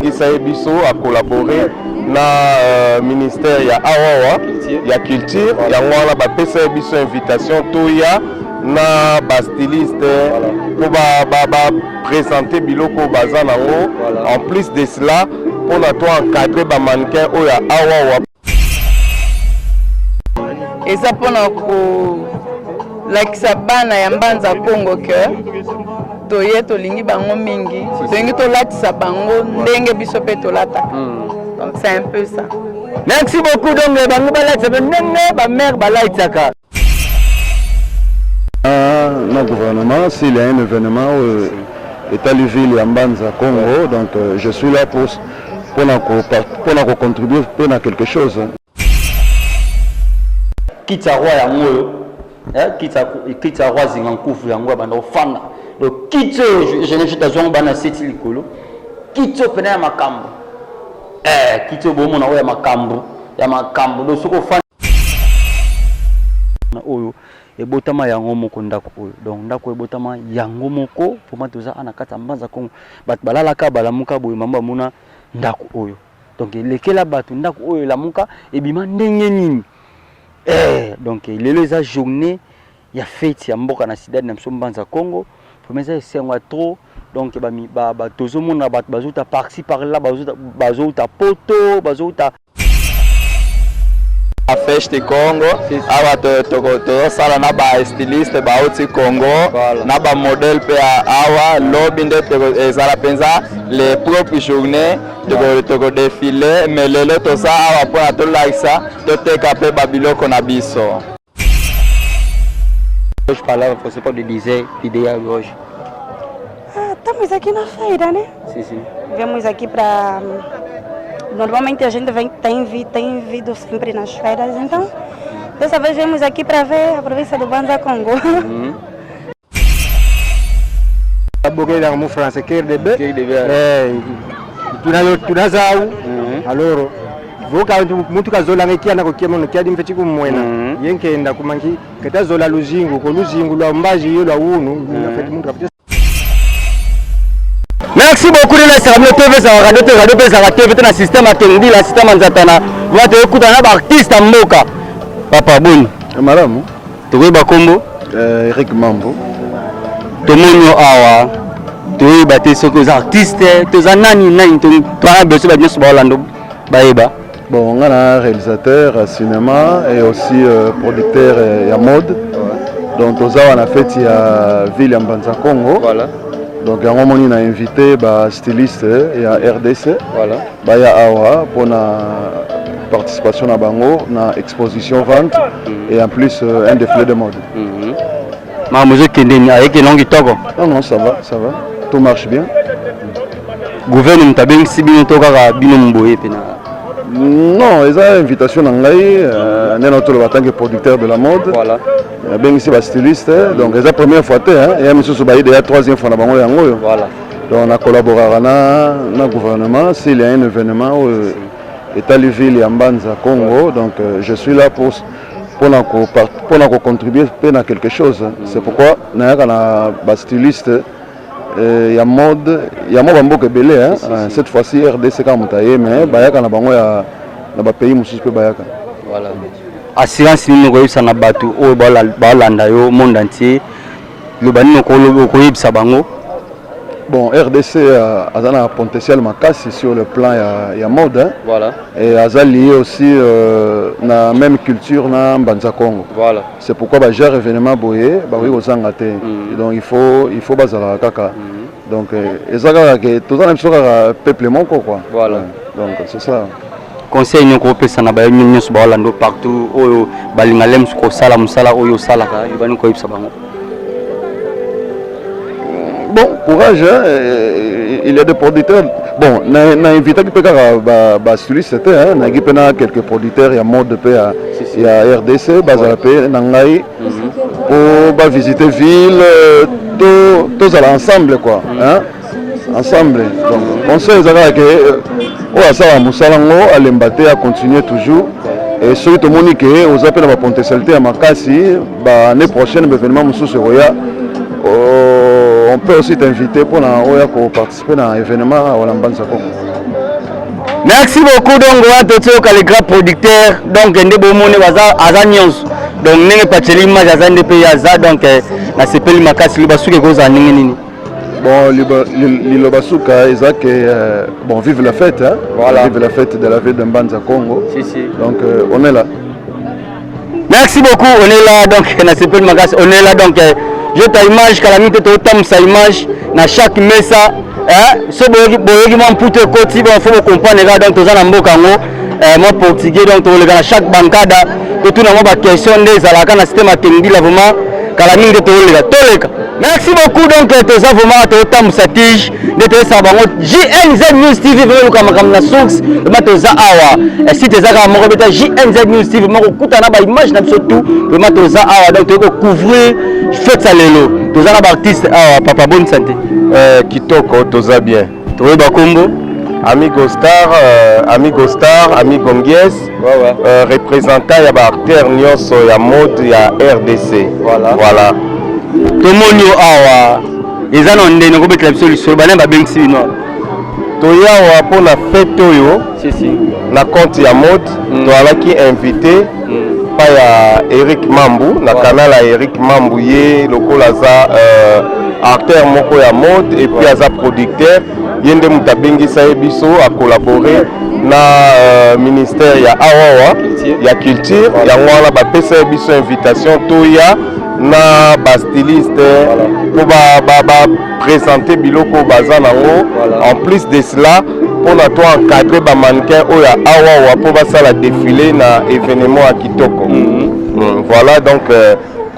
Kisaye biso a collaboré na ministère ya Awawa ya culture ya ngwana ba pesa biso invitation toya na ba styliste pour ba présenter biloko baza nango en plus de cela pour na toi encadrer ba mannequin oya Awawa et ça pour ko lakisa bana ya Mbanza Congo que toye tolingi bango mingi tolingi tolatisa bango ndenge biso pe tolata donc c'est un peu ça. Merci beaucoup donc bango balatisa ndenge ba mère balaitaka notre gouvernement s'il y a un événement état ville ya Mbanza Congo donc je suis là pour contribuer à quelque chose. Kita roi ya ngoyo kita roi zingankufu ya ngoyo banda ofanda donc kito je n'ai pas besoin bana seti likolo kito pena ya makambo kito bomo na ya makambo do soko fanda na oyo ebotama yango moko ndako oyo donc ndako ebotama yango moko pour moi toza ana kata Mbanza Congo bat balalaka balamuka boye mamba mona ndako oyo donc lekela batu ndako oyo lamuka ebima ndenge nini donc lelo eza journée ya fête ya mboka na sidade na Mbanza Congo pour ça c'est un trop donc ba tozo mona bat bazota par-ci par-là bazota poto bazota a feste Congo awa to sala na ba styliste ba oti Congo na ba modèle pe awa lobby nde ezala penza les propres journées to défiler mais lelo to sa awa po to laisa to teka pe babiloko na biso. Je parlais c'est pas de dizer idéal hoje. Estamos aqui na feira, né? Sim. Viemos aqui para normalmente a gente tem vindo sempre nas feiras, então dessa vez viemos aqui para ver a província do Mbanza Congo. Aboguei da mo français quer de be. Tunazau. Alors voka muntu kazola ngekia na kokiema no kiadi mfeti kumwena. Yenkenda kumangi ketazola luzingu ko luzingu lwa mbaji yo lwa unu na feti muntu kapita. Merci beaucoup de la TV ça radio TV na système atendi la système nzatana wate ekuta na ba artiste mboka papa boni Malamu towe ba kombo Eric Mambo tomonyo awa towe ba te soko za artiste to za nani to na beso ba nyoso ba Orlando baeba bon on a réalisateur cinéma et aussi producteur ya mode donc on a fait ya ville ya Mbanza Congo voilà. Donc à un moment on a invité bah styliste et à RDC voilà bah ya awa pour la participation à Bango na exposition vente et en plus un défilé de mode. Ma musique kendeni avec longi toko. Non ça va tout marche bien. Gouvernement tabeng sibino toka ka bino mboye pena. Non, ils ont invitation en ngai notre en tant que producteur de la mode. Voilà. Ben ici bas styliste donc c'est la première fois et monsieur Soubaï déjà troisième fois na bango yango. Voilà. Donc on a collaboré na gouvernement s'il y a un événement état ville ya Mbanza Congo donc je suis là pour contribuer à quelque chose. C'est pourquoi na bas styliste ya mode mboka belé cette fois-ci RDC ka mutaye mais bayaka na bango ya na ba pays mususu pe bayaka. Voilà. Assurance ni ko yebisa na batu o balanda yo monde entier le bani ko yebisa bango. Bon RDC a un potentiel makasi sur le plan ya mode voilà et a lié aussi na même culture na Mbanza Congo. Voilà. C'est pourquoi ba gère événement boyé ba wi ozanga te donc il faut bazala kaka. Donc ezaka que tout ça même sur peuple moko quoi. Voilà. Donc c'est ça. Conseil nyoko pesa na ba nyonso ba Orlando partout oyo balinga lem ko sala musala oyo sala ka yobani ko yebisa bango. Bon courage il y a des producteurs bon na invité qui peut ba styliste c'était na gipena quelques producteurs ya mode pe ya RDC bazala pe na ngai pour ba visiter ville tous ensemble quoi ensemble donc conseil ezaka que asala musala ngo alembate à continuer toujours et surtout monique aux appels à potentialité à makasi ba année prochaine événement mususu roya on peut aussi t'inviter pour participer à un événement à Mbanza Congo. Merci beaucoup donc les grands producteurs donc ndé bomone baza azanyons donc nenge pateli image azande pe yaza donc na sepeli makasi li basuke koza nenge nini. Bon, Lilo Basuka, Isaac, bon, vive la fête, hein? Voilà. Vive la fête de la ville de Mbanza Congo. Si, si. Donc, on est là. Merci beaucoup, on est là, donc, on est là, donc, je ta image, calamité, tu sa image, dans chaque messa, hein? Ce boyogi mon poutre côté, bon, faut comprendre, donc, tous en ambokango, moi portugais, donc, tu regardes chaque bancada, et tout, on a question des alaka, na système à tengi, là, vraiment, calamité, tu regardes, merci beaucoup donc tous vraiment totam satige de tous sabango JNZ News TV vraiment comme na source vraiment tous awa et si tes aga mo beta JNZ News TV mo kuta na ba image na surtout vraiment tous awa donc tu couvrir fête ça lelo tous na ba artiste awa papa bonne santé kitoko toza bien to ba kombo Amigo Star, Amigo Ngies, représentant ya ba acteur nyonso ya mode ya RDC. Voilà. Tomonio awa eza na ndene ko betla solution bana ba bengsi no toya wa pona fête oyo na compte ya mode to alaki invité pa ya Eric Mambu na canal ya Eric Mambu ye lokola za acteur moko ya mode et puis aza producteur yende mutabengisa biso a collaborer na ministère ya awawa ya culture ya ngwana ba pesa biso invitation toya na ba styliste pour ba présenter biloko baza nango en plus de cela pour na toi encadrer ba mannequin oya awa pour ba sala défilé na événement à Kitoko. Voilà donc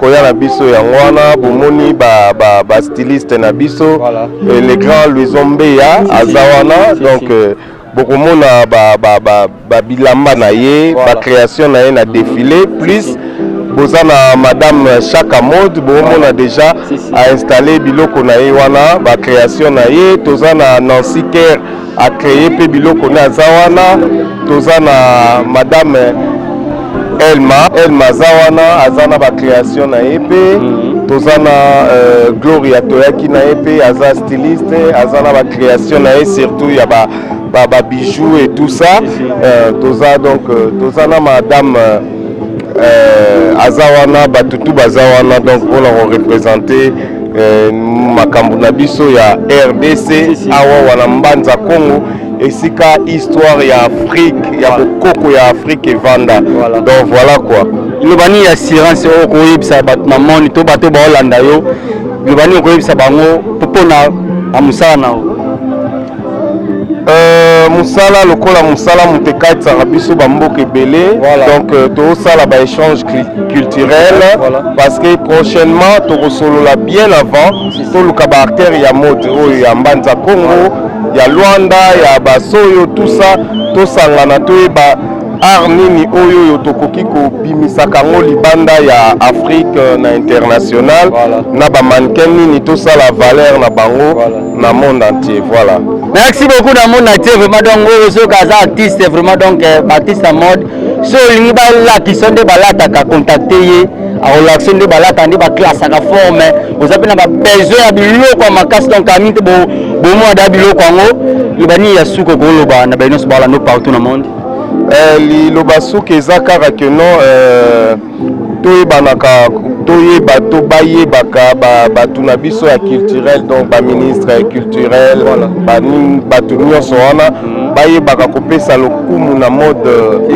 koya na biso ya ngwana bomoni ba styliste na biso les grands Luizombeya azawana donc bokomona ba bilamba na ye ba création na ye na défilé plus Bozana madame Chaka Mode on a déjà installé biloko na ye wana ba création na ye tozana Nancy Kerr a créé pe biloko na zawana tozana madame Elma zawana azana ba création na ye pe tozana Gloria Toyaki na ye pe aza styliste azana ba création na ye surtout ya ba bijoux et tout ça toza donc tozana madame azawana batutu bazawana donc pour leur représenter makambo na biso ya RDC awa wana Mbanza Congo esika histoire ya Afrique ya bokoko ya Afrique evanda donc voilà quoi lobani ya assurance o koyebisa bato na moni to bato ba Holanda yo lobani ko yebisa bango popona amusala nao musala lokola musala mutekaitsaka biso bamboka ebele donc tosala ba échange culturel parce que prochainement tokosolola bien avant toluka ba acteur ya mode oyo ya Mbanza Congo ya Luanda ya basoyo tout ça tosangana toyeba art nini oyo tokoki kobimisaka ngo libanda ya Afrique na international na ba mannequin nini tosala valeur na bango na monde entier. Voilà. Merci beaucoup dans mon entier vraiment donc so kaza artiste vraiment donc artiste à mode so lingi ba la qui sont de balata ka contacter ye a relation de balata ndi ba classe ka forme vous avez na ba besoin ya biloko makasi donc amite bo mo da biloko ngo libani ya suko goloba na beno so bala no partout dans monde liloba suki eza kaka ke non toyebanaka toyeba to bayebaka bato na biso ya culturel donc baministre culturel bato nyonso wana bayebaka kopesa lokumu na mode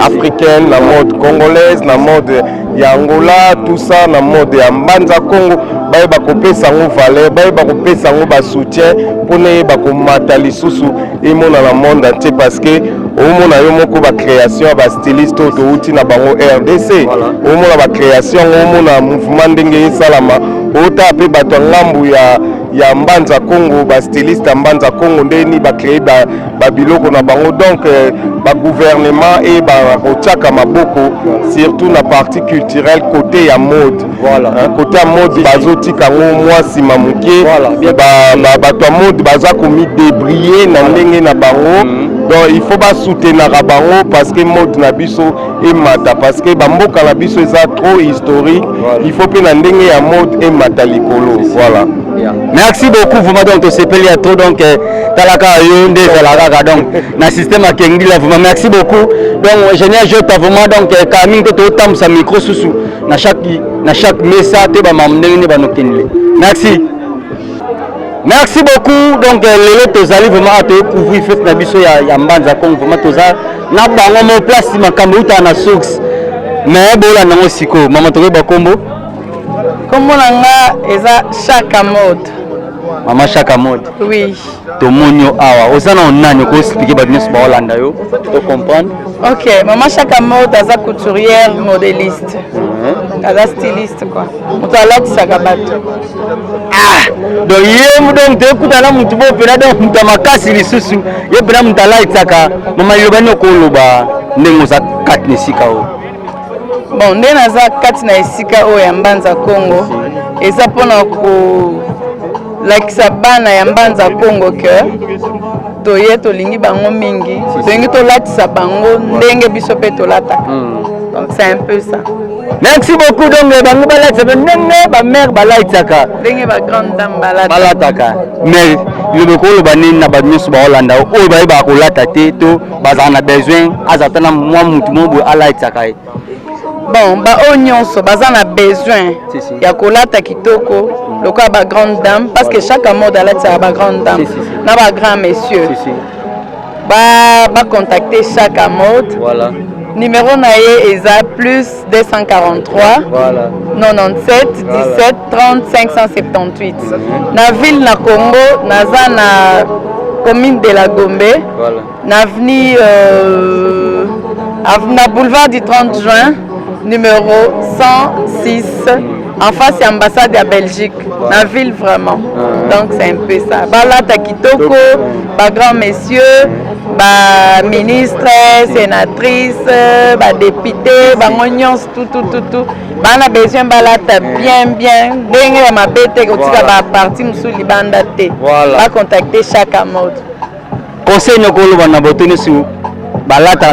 africaine na mode congolaise na mode ya Angola tout ça na mode ya Mbanza Congo bayeba kopesa ngo valeur bayeba kopesa ngo ba soutien mpona yeba komata lisusu emona na monde entier parce que omona yo moko ba création ba styliste to uti na bango RDC omona ba création omona mouvement ndenge esalama ota pe bato ngambu ya Mbanza Congo ba styliste ya Mbanza Congo ndeni ba créer ba biloko na bango donc ba gouvernement et ba kochaka maboko surtout na partie culturelle côté ya mode côté ya mode bazotika ngo mwasi mamuke bato ya mode baza komi débriller na ndenge na bango donc il faut ba soutenir bango parce que mode na biso et mata parce que bamboka na biso eza trop historique il faut pe na ndenge ya mode et mata likolo voilà. Merci beaucoup vraiment donc c'est peli à trop donc talaka yo ndé talaka donc na système à Kengi là vraiment merci beaucoup donc ingénieur je t'ai vraiment donc Camille to tam sa micro sous na chaque message te ba mamndenge ba nokinle merci beaucoup donc les autres allez vraiment à te couvrir fait na biso ya mbanza comme vraiment toza na bango mo place makambo uta na source mais bola nango siko mama to ba kombo kombo nanga eza Chaka Mode. Mama Chaka Mode. Oui. Tomonyo awa osana onani ko expliquer ba nyos ba Hollanda yo to comprendre. OK, Mama Chaka Mode aza couturière modéliste. Aza styliste quoi. Mutu alatisaka bato. Donc yemu donc te kutana mutu bo pena donc mutu makasi lisusu ye pena mutu alatisaka mama yobani ko loba ndengo za katni sika o. Bon, nde naza kati na esika oyo ya Mbanza Congo eza mpona kolakisa bana ya Mbanza Congo ke toye tolingi bango mingi tolingi tolatisa bango ndenge biso mpe tolataka. Donc c'est un peu ça. Merci beaucoup donc bango balatisa ndenge ba mère balatisaka ndenge ba grande dame balataka mais le ko ba nini na ba nyusu ba Hollanda oyo ba kolata te to bazana na besoin azata na mwa mutu mo bo alatisaka. Bon, ba nyonso baza na besoin ya kolata kitoko loka ba grande dame parce que chaque mode alata ba grande dame na ba grand monsieur. Ba contacter chaque mode. Voilà. Numéro na ye eza plus 243 voilà 97 17 30 578. Na ville na Congo naza na commune de la Gombe. Voilà. Na avenue na boulevard du 30 juin. Numéro 106 en face de l'ambassade de Belgique, dans la ville vraiment. Donc c'est un peu ça. Balata Kitoko, ba grand messieurs, ba ministre, sénatrice, ba député, ba ngonyons, tout. Ba na besoin balata bien. Dengue ma bête ko tika ba parti musu libanda te. Ba contacter Chaka Mode. Conseil nyokolo bana botoni su balata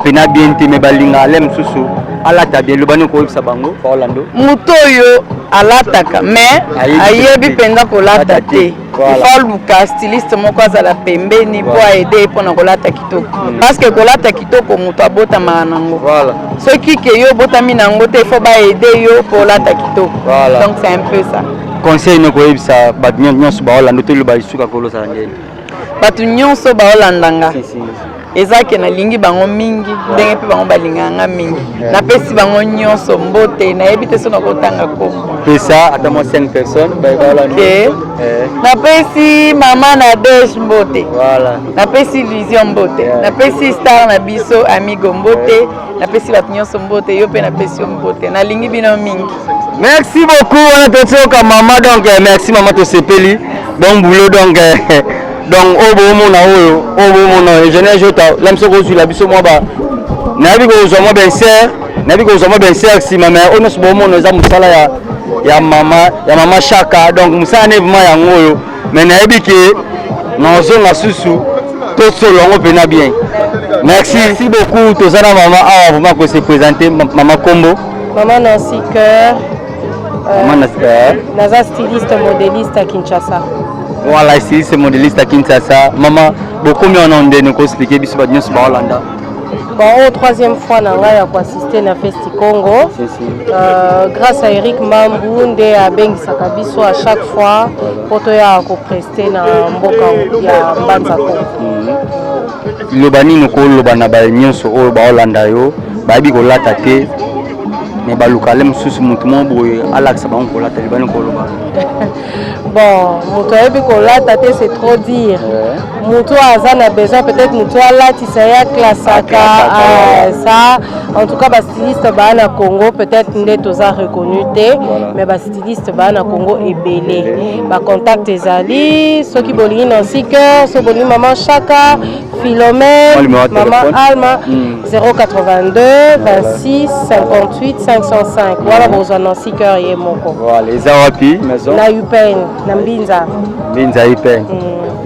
pena bien te me balinga lem susu alata bien lobani ko ibsa bango Orlando muto yo alataka mais ayebi penza kolata te il luka styliste moko azala pembeni po aider pona kolata kitoko parce que kolata kitoko muto abota nango soki ke yo botami nango te faut ba aider yo pour kolata kitoko donc c'est un peu ça conseil no ko ibsa ba nyonso ba Orlando te loba isuka ko losa ngeni batu nyonso ba Holandanga ezaki na lingi bango mingi ndenge pe bango balinganga mingi na pesi bango nyonso mbote na yebi te so na kotanga kombo pesa ata mo 5 personnes ba Hollanda na pesi mama na Dej mbote voilà na pesi illusion mbote na pesi star na biso amigo mbote na pesi batu nyonso mbote yo pe na pesi mbote na lingi bino mingi. Merci beaucoup on a totoka mama donc merci maman to sepeli bon boulot donc obo mona ingénieur jota lamso ko sur la biso mo ba nabi ko zo mo ben ser si mama ono so bo mona za musala ya mama Chaka donc musala ne vraiment ya ngoyo mais nabi ke nozo na susu to solo ngo pena bien merci beaucoup to zana mama awa vraiment ko se présenter mama Kombo maman Nancy Cœur naza styliste modéliste à Kinshasa. Voilà, ici c'est modéliste à Kinshasa. Maman, beaucoup mieux en onde nous expliquer biso ba nyos ba Hollanda. Bon, troisième fois na ngai ya assister na Festi Congo. Grâce à Eric Mambu nde abengisaka biso à chaque fois poto ya ko prester na mboka ya Mbanza Congo. Lobani no ko lobana ba nyos o ba Hollanda yo, ba bi ko lata te. Mais balukale mususu mutu mo boye alaksa ba ko lata libani ko loba. Bon, mutu ayebi kolata te c'est trop dire. Mutu azana besoin peut-être mutu alati ça ya classaka ça en tout cas ba styliste ba na Congo peut-être nde toza reconnu te mais ba styliste ba na Congo ebele. Ba contact ezali soki bolingi Nancy Cœur, so bolingi maman Chaka, Philomène, maman Alma 082 26 58 505. Voilà besoin Nancy Cœur ye moko. Voilà, les awapi maison na Upen na Mbinza Upen.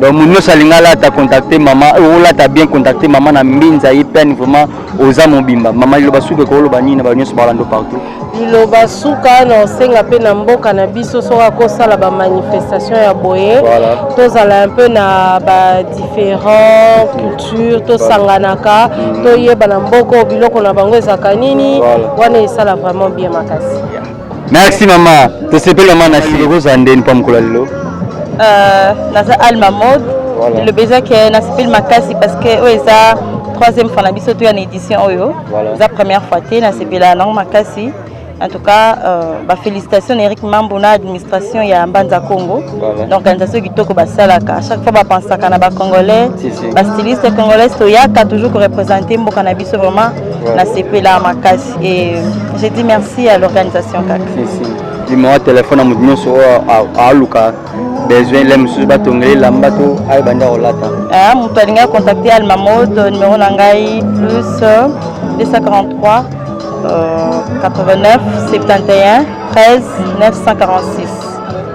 Donc nous salinga là t'as contacté maman ou là t'as bien contacté maman na mbinza hyper vraiment oza mobimba maman il va souka ko lo bani na ba nyos balando partout liloba suka na osenga pe na mboka na biso soka kosala ba manifestation ya boye tozala un peu na ba différents cultures tosanganaka toyeba na mboka biloko na bango ezaka nini wana esala vraiment bien makasi. Merci maman to sepela maman na siko zandeni pa mkola lelo naza Alma Mode le besoin que na sepela makasi parce que oeza troisième fois na biso to ya édition oyo za première fois té na sepela na makasi. En tout cas, félicitations Eric Mambouna, administration et à Mbanza Congo. Donc, l'organisation qui toque Basalaka. À chaque fois, on pense à Canada Congolais. Les stylistes congolais, il y a toujours représenté mon cannabis vraiment dans ces pays-là à Makassi. Et je dis merci à l'organisation. Il m'a téléphone à mon sur à Luka. Besoin de l'emmener à Tongé, l'ambato, à Banda Olata. Mon toiling a contacté Alma Mode, numéro Nangai, plus 243. 89 71 13 946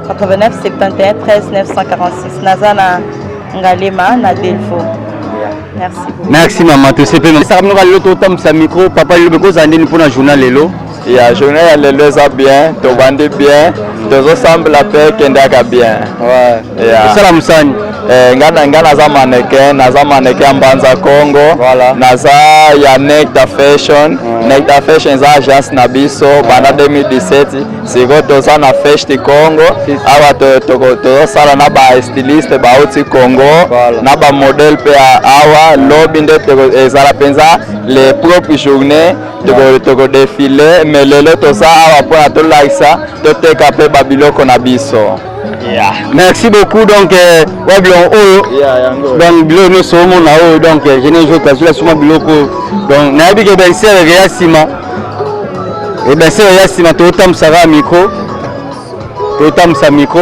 89 71 13 946 Nazana Ngalema na Delfo. Merci beaucoup. Merci maman to sepe ça nous va l'auto tam sa micro papa le beko za ndeni pour la journal lelo ya journée ya lelo za bien to bande bien to semble la paix kendaka bien ouais ya salam sani ngana za mannequin Mbanza Congo naza ya Nectar Fashion Nectar Fashion za agence na biso bana 2017 siko toza na Fest Congo awa to sala na ba styliste ba oti Congo na ba model pe awa lobby nde ezala penza les propres journées toko défiler mais lelo toza awa po atolaisa to teka pe babiloko na biso. Yeah. Merci beaucoup donc donc bilo no somo na o donc je ne joue pas sur suma biloko donc na bi ke ben sere ya sima et ben sere ya sima to tam sara micro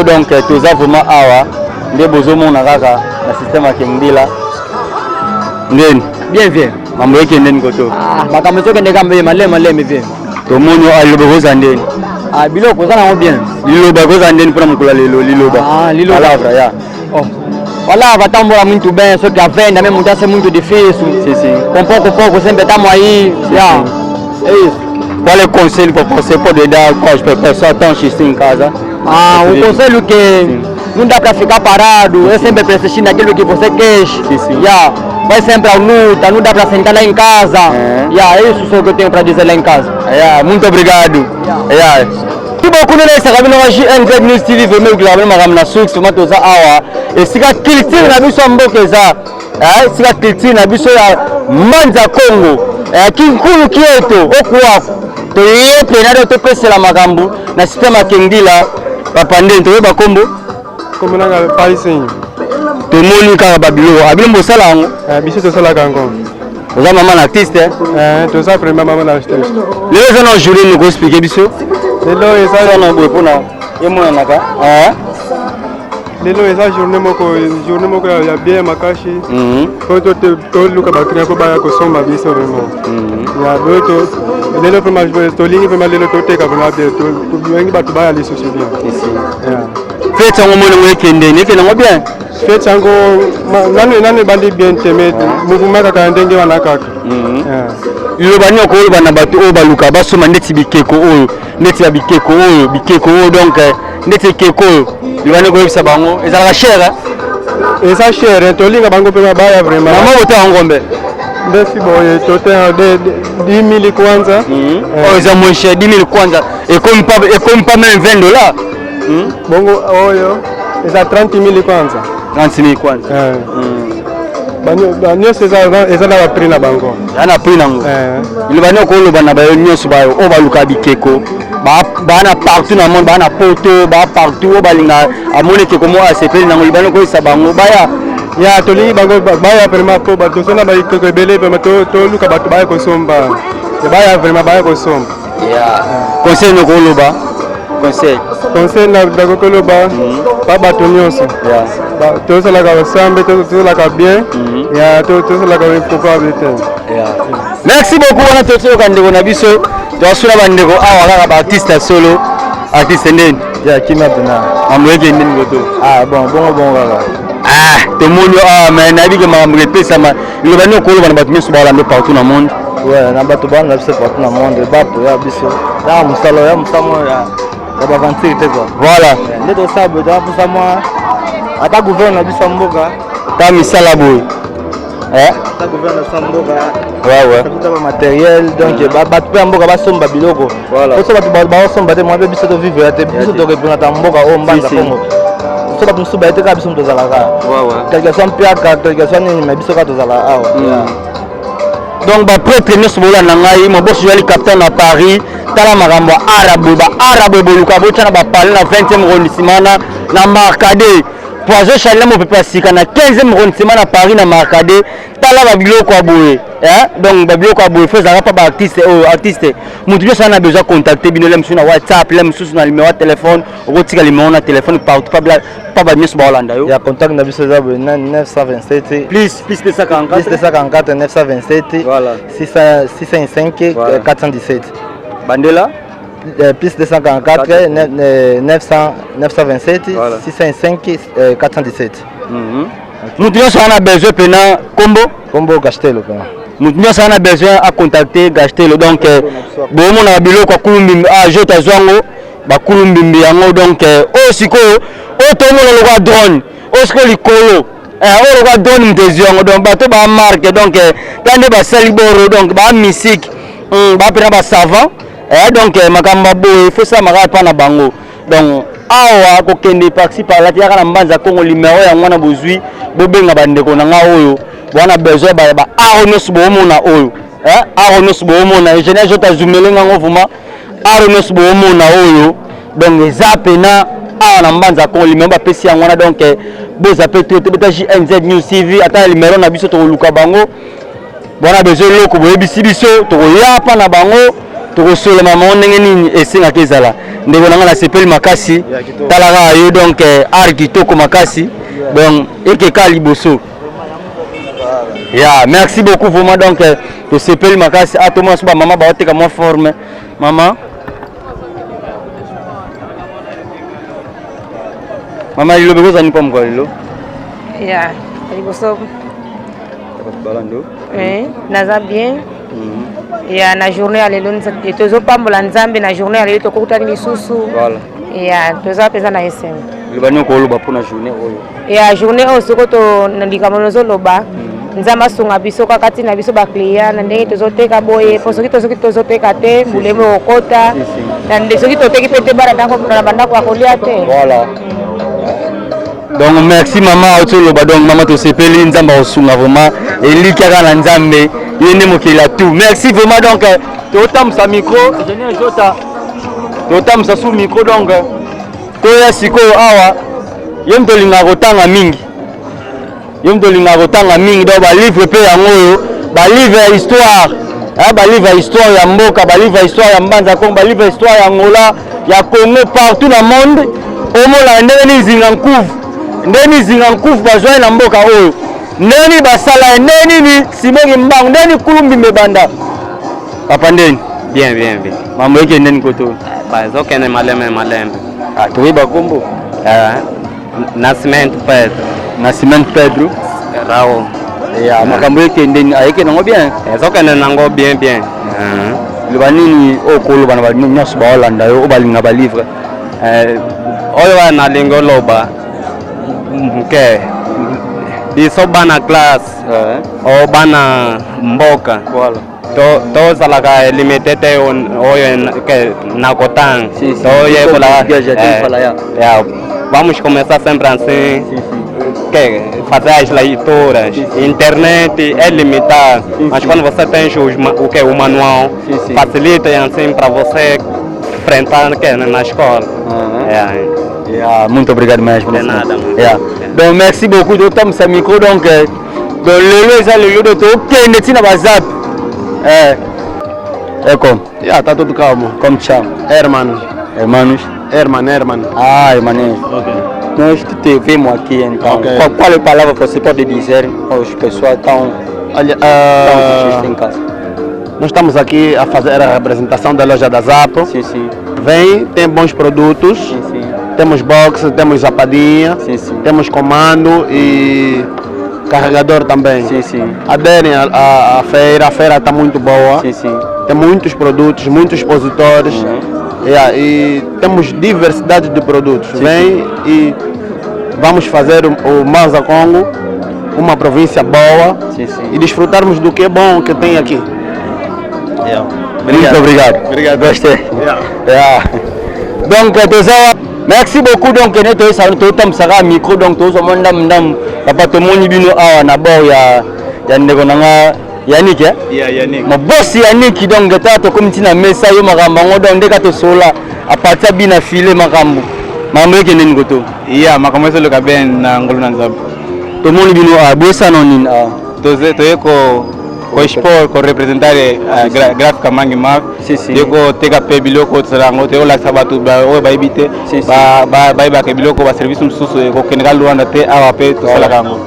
donc toza vraiment awa nde bozo mona kaka na système ya Kengdila ndeni bien bien mambo yake ndeni koto makambo soke ndeka mbe malema bien to monyo alobo za ndeni biloko zana bien liloba koza ndeni pour mukula lelo liloba liloba ya voilà batambola muntu ben soki avenda même mutase muntu difisu poko sempre tamo aí ya qual é o conselho que você pode dar para as pessoas que estão em casa? O conselho que não dá para ficar parado, é sempre persistir naquilo que você quer. Vai sempre à luta, não dá para sentar lá em casa. É isso só que eu tenho para dizer lá em casa. Muito obrigado. Muito bom quando nós sabemos hoje NZ News TV vermelho que lá vamos na suco, tomato za awa. E se a cultura na biso mboke za, se a cultura na biso ya Mbanza Congo, kinkulu kieto okuwa. To yepe na to pesa la magambo na sistema Kengdila papa ndento yeba kombo kombo na Paris. To moni ka babilo abilombo sala ngo biso to sala kango oza mama na artiste to sa premier mama na artiste lelo za no journée nous expliquer biso lelo eza na boy pona yemo naka lelo eza journée moko ya bien makashi to luka bakria ko baya ko soma biso vraiment ya boto lelo vraiment to lingi vraiment lelo to teka vraiment bien to wengi batu baya liso bien fete ngo mona ngekende ne kena ngo bien fete ngo nani bandi bien teme mouvement kaka ndenge wana kaka liloba nyoko oyo bana bato oyo baluka basoma ndeti bikeko oyo ndeti ya bikeko oyo donc ndeti keko oyo liloba koyebisa bango ezalaka cher eza cher tolinga bango mpe baya vraiment mama bote ya ngombe ndefi boye tote 10 000 kwanza oyo eza moins cher 10 000 kwanza ekomi pas même $20 bongo oyo eza 30 000 kwanza 30 000 kwanza nyonso eza na baprix na bango eza na prix nango liloba nyoko oloba na bayo nyonso bayo oyo baluka bikeko baa na partout na monde baa na poto baa partout oyo balinga amoni ekeko mo asepeli nango liba nyoko oyisa bango baya ya tolingi bango baya vraiment po tosona bakeko ebele vraiment toluka bato baya kosomba baya vraiment baya kosomba conseil nyoko oloba conseil na koloba pa bato nyonso tosalaka basambe tosalaka bien tosalaka impopable te. Merci beaucoup wana totoyoka ndeko na biso twasula bandeko awa kaka baartiste solo artiste ndeni ya kima pena amoyeke ndeni koto bon kaka tomoni mais nayebi ke makambo epesama iloba nini okoloba na bato nyonso baolanda partout na monde ouais na bato balanda biso partout na monde bato ya biso ya mosala ya baventure te quoi voilà nde tosala boye toza mposa mwa ata gouverne na biso ya mboka ta misala boye ata gouverne na biso ya mboka ouais bamateriel donc bato mpe ya mboka basomba biloko poso bato baosomba te mwa mpe biso tovivre ya te biso torepresenta mboka oyo mbanza kongo so bato mosusu baye te kaka biso tozalaka quelque soit mpiaka quelque soit nini me biso kaka tozalaka awa donc baprêtre nyonso bolanda ngai mobosi joali capitaine na Paris tala makambo ya arabe boluka botya na bapale na 20e arrondissement na Marcadet poison chalet mopepe ya sika na 15e arrondissement na Paris na Marcadet tala babiloko ya boye donc babiloko ya boye fo ezalaka mpa baartiste motu nyonso ana besoin contacter bino le mosusu na WhatsApp le mosusu na numéro ya téléphone okotika numéro na téléphone partout pa bato nyonso baolanda yo ya contact na biso eza boye 927 plus 244 927 voilà 605 417 bandela plus 244 927 605 417 motu nyonso ana besoin pena kombo Gastelo pena motu nyonso ana besoin acontacter Gastelo donc bomona babiloko akulumbimbi jota azwango bakulumbimbi yango donc oyo sikoyo oyo tomona lokwa drone oyo sikoyo likolo oyo lokwa drone moto ezwi yango donc bato bamarke donc ta nde basali boro donc bamisike bapena basavant donc makambo boye faut ça maka pa na bango donc awa kokende parti par là tiaka na mbanza Kongo numéro yango wana bozwi bobenga bandeko na nga oyo bwana besoin ba aro nyonso bomona oyo aro nyonso bomona ingénieur jota zumelenga ngo vuma aro nyonso bomona oyo donc eza pena awa na mbanza Kongo numéro bapesi yango wana donc boza pe tout beta JNZ News TV ata numéro na biso tokoluka bango bwana besoin loko boyebisi biso tokoyapa na bango tokosola mama ndenge nini esengaka ezala ndeko nanga nasepeli makasi talaka yo donc art kitoko makasi donc ekeka liboso merci beaucoup vraiment donc tosepeli makasi atoma so bamama baoteka mwa forme mama lilobe kozani mpa mokwa lelo liboso naza bien ya na journée ya lelo tozopambola nzambe na journée ya lelo tokokutani lisusu ya toza mpenza na esengo libani okoloba mpona journée oyo ya journée oyo soko likambo nozoloba nzambe asunga biso kaka ntina biso baclient na ndenge tozoteka boye mpo soki tozoteka te mbulemi okota soki toteki mpe te bana na bandako ya kolia te donc merci mama otoloba donc mama tosepeli nzambe akosunga vraiment elikiaka na nzambe ye nde mokili ya tout merci vraiment donc totambusa micro ingénieur jota totambusa su micro donc koya sikoyo awa ye moto olingaka kotanga mingi donc balivre mpe yango oyo balivre ya histoire balivre ya histoire ya mboka balivre ya histoire ya mbanza Kongo balivre ya histoire ya Angola ya Congo partout na monde omona ndenge nizinga nkuvu bazwai na mboka oyo ndeni basala ndeni simengi mbango ndeni kulumbimbe banda papa ndeni bien mambo yake ndeni koto bazokende malembe toyeba kombo Nascimento Pedro Rao makambo yake ndeni ayeke nango bien ezokende nango bien loba nini okoloba na bantu nyonso baolanda yo oyo balinga balivre oyo nalingi oloba nke biso bana classe o bana mboka tozalaka limite te oyo na kotanga vamos começar sempre assim que fazer as leituras internet é limitado mas quando você tem o manual facilita assim para você enfrentar na escola muito obrigado mesmo de nada donc merci beaucoup d'autant ce micro donc lelo eza lelo de tokende ntina bazap comme tá tudo calmo comme cham Hermanos Herman nós tivemos aqui então qual é a palavra que você pode dizer aos pessoas tão em casa? Nós estamos aqui a fazer a representação da loja da Zapo. Sim. Vem, tem bons produtos. Sim. Temos box, temos zapadinha, temos comando e carregador também. Aderem à feira, a feira está muito boa. Tem muitos produtos, muitos expositores. E temos diversidade de produtos. Vem e vamos fazer o Mbanza Congo uma província boa e desfrutarmos do que é bom que tem aqui. Muito obrigado. Gostei. Donc, merci beaucoup. Donc, nous avons un micro. Donc, nous avons Yannick, Yannick. Mon boss Yannick, donc, tu comme tu n'as mis ça, il m'a ramené donc, dès que tu es là, à partir de la file, ma rambo. Ma mère qui est une goto. Ma commencé le cabine na ngolo na nzab. Tout le monde bino a bossa non in a. Toze ko sport ko representare graphica mangi ma. Yeko teka pe biloko tsarango te ola sabatu ba o ba ibite ba ke biloko ba service msusu ko kenga luanda te awa pe to sala kango.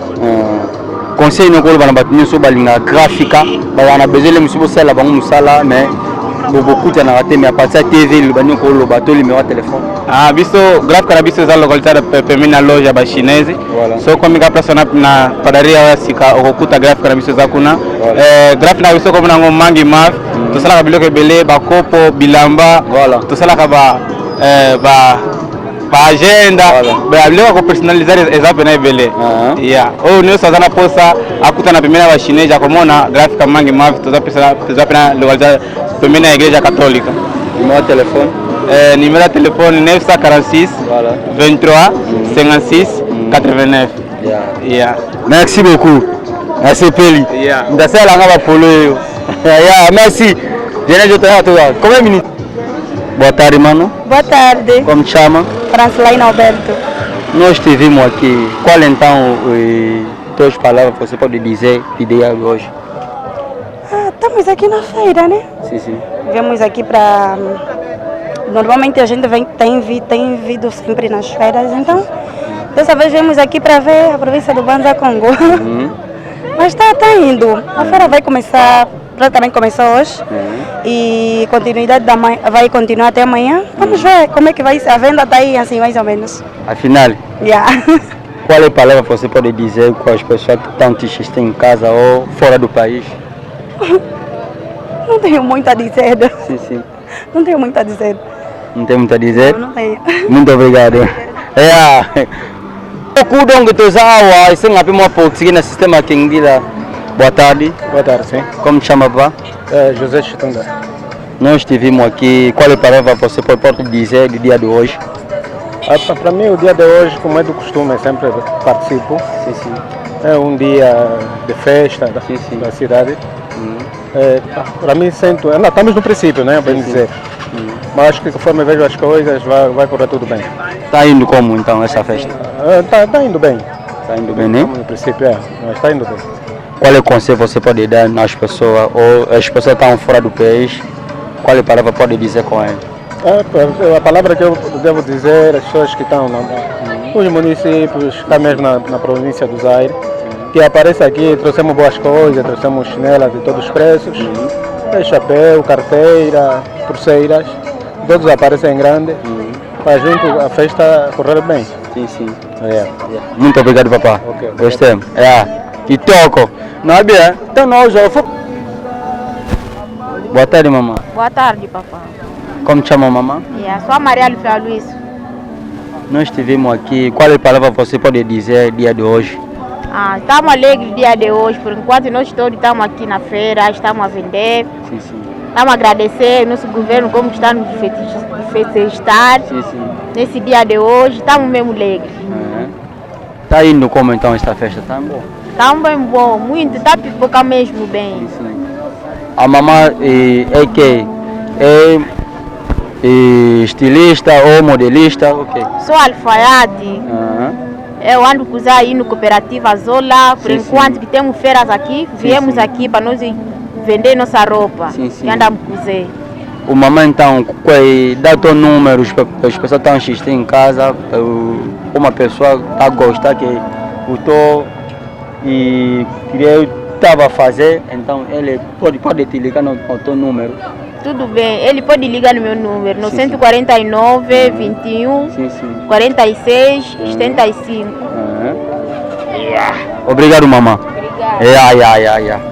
Conseil no ko bana batni so balinga graphica ba wana bezele musubo sala bango musala mais beaucoup de raté mais à partir de TV le bani ko lo bato le numéro de téléphone. Biso graphica na biso za localité pe na loja ba chinese. So comme ka persona na padaria ya sika okukuta graphica na biso za kuna. Graphica na biso ko na mangi maf to sala ka biloko belé ba kopo bilamba to sala ka ba agenda ba biloko ko personnaliser ezape na belé. Nous ça na posa akuta na pemena ba chinese akomona graphica mangi maf to za pena localité pemena ya igreja católica. Numéro de téléphone numéro de téléphone 946 23 56 89. Merci beaucoup. Merci Peli. Ndasela nga ba polo. Merci. Je te remercie. Combien de minutes? Boa tarde, mano. Boa tarde. Como te chama? Francelaine Alberto. Nós te vimos aqui. Qual então tuas palavras você pode dizer ideia de hoje? Estamos aqui na feira, né? Sim. Viemos aqui para... Normalmente a gente tem vindo sempre nas feiras, então dessa vez viemos aqui para ver a província do Mbanza Congo. Mas está indo. A feira vai começar, praticamente começou hoje e continuidade vai continuar até amanhã. Vamos ver como é que vai ser. A venda está aí assim mais ou menos. Afinal, qual é a palavra que você pode dizer com as pessoas que estão te assistindo em casa ou fora do país? Não tenho muito a dizer. Sim. Não tenho muito a dizer. Não tem muito a dizer? Não tenho. Muito obrigado. Donc, tu as esse é pouco no sistema Kingdila. Boa tarde. Boa tarde, sim. Como te chama, pá? José Chitunda. Nós estivemos aqui. Qual é a palavra que você pode dizer do dia de hoje? Para mim, o dia de hoje, como é do costume, sempre participo. Sim. É um dia de festa da cidade. Para mim, ainda estamos no princípio, né? Bem dizer. Mas acho que conforme vejo as coisas, vai correr tudo bem. Está indo como então essa festa? Está indo bem. Está indo bem, né? No princípio, mas está indo bem. Qual é o conselho que você pode dar às pessoas, ou as pessoas que estão fora do país, qual é a palavra que pode dizer com eles? A palavra que eu devo dizer às pessoas que estão nos municípios, que estão mesmo na província do Zaire, que apareça aqui, trouxemos boas coisas, trouxemos chinelas de todos os preços, chapéu, carteira, pulseiras, todos aparecem em grande, para junto a festa correr bem. Sim. Muito obrigado, papá. Gostei. E toco. Não é bem? Então nós já fomos. Boa tarde, mamãe. Boa tarde, papá. Como te chama, mamãe? Sou a Maria Alfia Luiz. Nós estivemos aqui. Qual é a palavra que você pode dizer dia de hoje? Estamos alegres no dia de hoje, por enquanto nós todos estamos aqui na feira, estamos a vender. Estamos a agradecer nosso governo como está nos festejar nesse dia de hoje, estamos mesmo alegres. Está indo como então esta festa? Está bom? Está bem bom, muito, está pipoca mesmo bem. A mamãe é que? É estilista ou modelista? Okay. Sou alfaiate. Eu ando com aí no Cooperativa Zola, por enquanto que temos feiras aqui, viemos aqui para nós vender nossa roupa. E andamos com Zé. O mamãe então, dá teu número, as pessoas estão assistindo em casa, uma pessoa está a gostar que eu estou e queria estava a fazer, então ele pode te ligar no teu número. Tudo bem. Ele pode ligar no meu número, no 149 21 46 75. Obrigado, mamãe. Obrigado.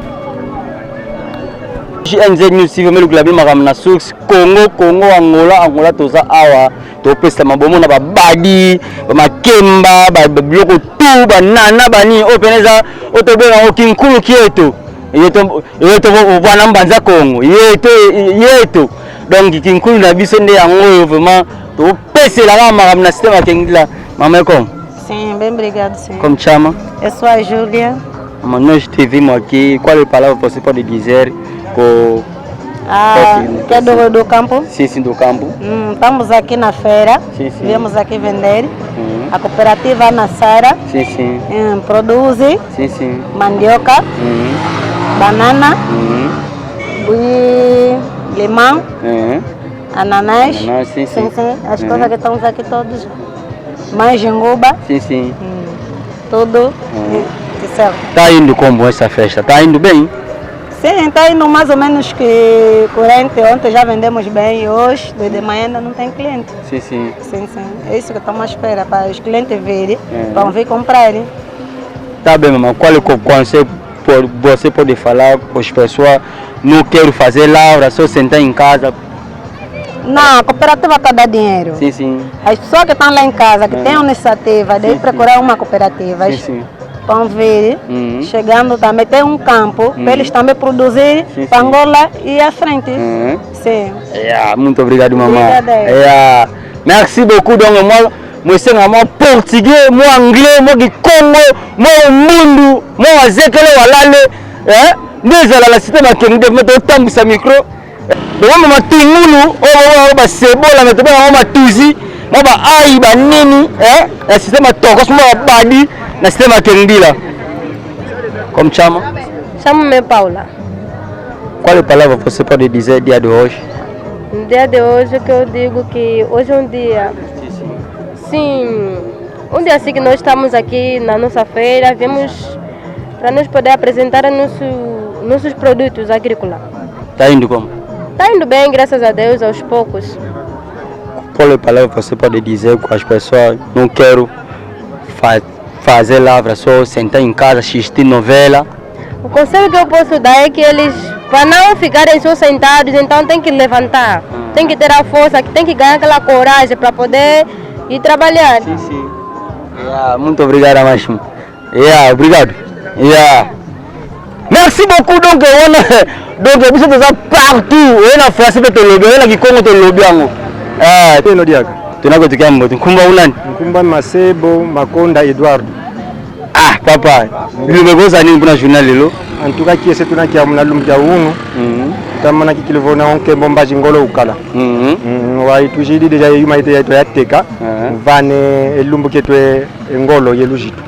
GNZ News TV melu klabi makamna source Congo Angola toza awa to pesa mabomo na babadi makemba ba biloko tu banana bani openeza otobela okinkulu kieto yeto bwana mbanza Congo yeto donc kinkulu na biso nde yango vraiment to pesa la makamna système akengila mama ko. Sim, bem obrigado, sim. Como chama? Eu sou a Júlia. Nós te vimos aqui. Qual é a palavra que você pode dizer? Que é do campo? Sim, do campo. Estamos aqui na feira. Viemos aqui vender. A cooperativa Nassara produz mandioca, banana, limão, ananás. As coisas que estamos aqui todos. Mais jinguba. Tudo. Tá indo como essa festa? Tá indo bem? Sim, está indo mais ou menos que corrente. Ontem já vendemos bem e hoje, de manhã ainda não tem cliente. Sim. É isso que estamos à espera, para os clientes virem, para vir comprarem. Tá bem, mamãe. Qual é o conselho você pode falar para as pessoas não querem fazer lavra, só sentar em casa? Não, a cooperativa está dando dinheiro. As pessoas que estão lá em casa, que têm iniciativa, daí procurar uma cooperativa. Vão vir, chegando também, tem um campo, para eles também produzir para Angola e à frente. Sim. Muito obrigado, mamãe. Merci beaucoup. Donc, moi, c'est un portugais, moi anglais, moi du Congo, moi mundo, moi azekele walale, déjà la cité ma kende mettre autant de sa micro. Donc, moi tingulu, ba sebola mettre ba tuzi, moi ba ai ba nini, la cité ma tokos moi badi. Na sistema Kendila. Como chama? Chamo-me Paula. Qual é a palavra que você pode dizer dia de hoje? No dia de hoje que eu digo que hoje é um dia. Sim, um dia assim que nós estamos aqui na nossa feira, viemos para nos poder apresentar nossos produtos agrícolas. Tá indo como? Tá indo bem, graças a Deus, aos poucos. Qual é a palavra que você pode dizer com as pessoas não quero fazer lavra, só sentar em casa, assistir novela? O conselho que eu posso dar é que eles, para não ficarem só sentados, então tem que levantar, tem que ter a força, tem que ganhar aquela coragem para poder ir trabalhar. Muito obrigado, Machim. Obrigado. Merci beaucoup. Donc vous êtes partout. Na France, tu lobby, na Kikongo tu lobby ango. Tunakotukia mbote. Nkumba unani? Nkumba Masebo Makonda Edward. Papa, lumegoza nini kuna journal lelo? En tout cas qui est tuna kia muna lumja unu. Tamana kikilivona onke bomba jingolo ukala. Wa itujidi deja yuma ite yato yateka. Vane elumbu ketwe ngolo yelujitu.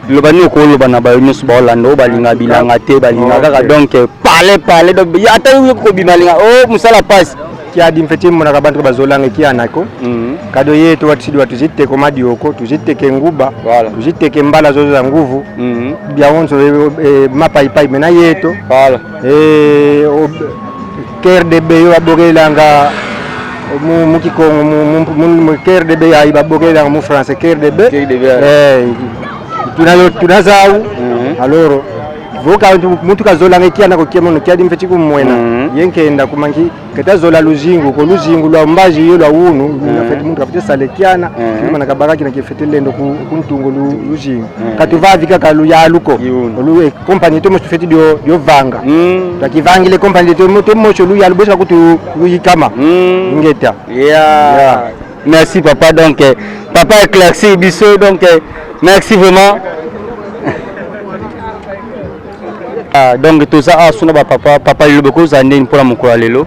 Lobani ko lobana ba nyusu ba Holland balinga bilanga te balinga kaka donc parler donc ya ta ko bimalinga musala passe. Kia dimfeti muna kabantu bazolanga kia nako kado yetu watisidi watuzite komadi oko tuzite ke nguba tuzite ke mbala zozo za nguvu bia onzo mapa ipai mena yeto ker de beyo abogela mu Kikongo mu ker de beyo ai babogela mu français ker de be tunazau alors voka mutu kazolanga kia nako kia mono kia dimfeti kumwena yenkenda kumangi ketazola luzingu ko luzingu lwa mbaji yo lwa unu nafeti muntu afite salekiana mana kabaraki na kifete lendo kuntungo luzingu katuva vika kalu ya luko lu compagnie to mo feti dio vanga takivangile compagnie to mo cho lu ya lubosa kutu luyikama ngeta merci papa. Donc papa éclairci biso donc merci vraiment. Donc tout ça suna ba papa le beaucoup zande pour la mukura lelo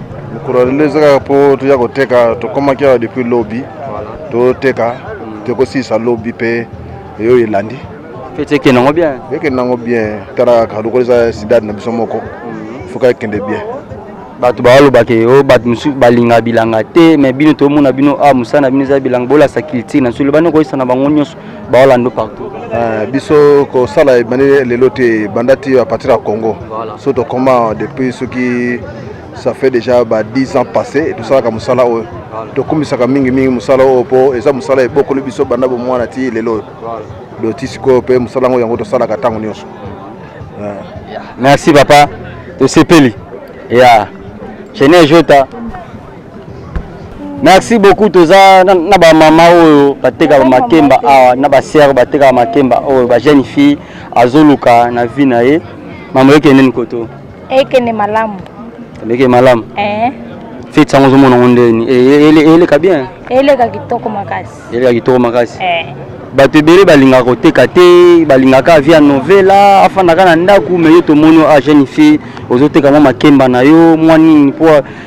zaka po tuya koteka to koma kia depuis lobby to teka to ko sisa lobby pe yo elandi fete ke nango bien tara ka ko za sidad na biso moko fuka kende bien batu baalo bake batu musu balinga bilanga te mais bino to mona bino musana bino za bilanga bola sakilti na sulu bano ko isana bango nyonso ba Holland partout biso ko sala bane lelo te bandati à partir à Congo so to comment depuis ce qui ça fait déjà 10 ans passés tout ça comme ça là donc comme ça mingi musala opo eza musala eboko le biso banda bo mwana ti lelo do tisiko pe musala ngo yango to sala katango nyonso. Merci papa de sepeli ya Gene Jota. Merci beaucoup toza na ba mama oyo bateka ba makemba awa na ba sœur bateka ba makemba oyo ba jeune fille azoluka na vie na ye mama yake nini koto ekene malamu Leke malamu. Fit sango zo mona ngondeni. Ele ka bien. Ele ka kitoko makasi. Ele ka kitoko makasi. Bato bere balinga koteka te, balinga ka via novela, afana kana ndaku me yo to mono a jeune fille, ozoteka mwa makemba na yo, mwa nini po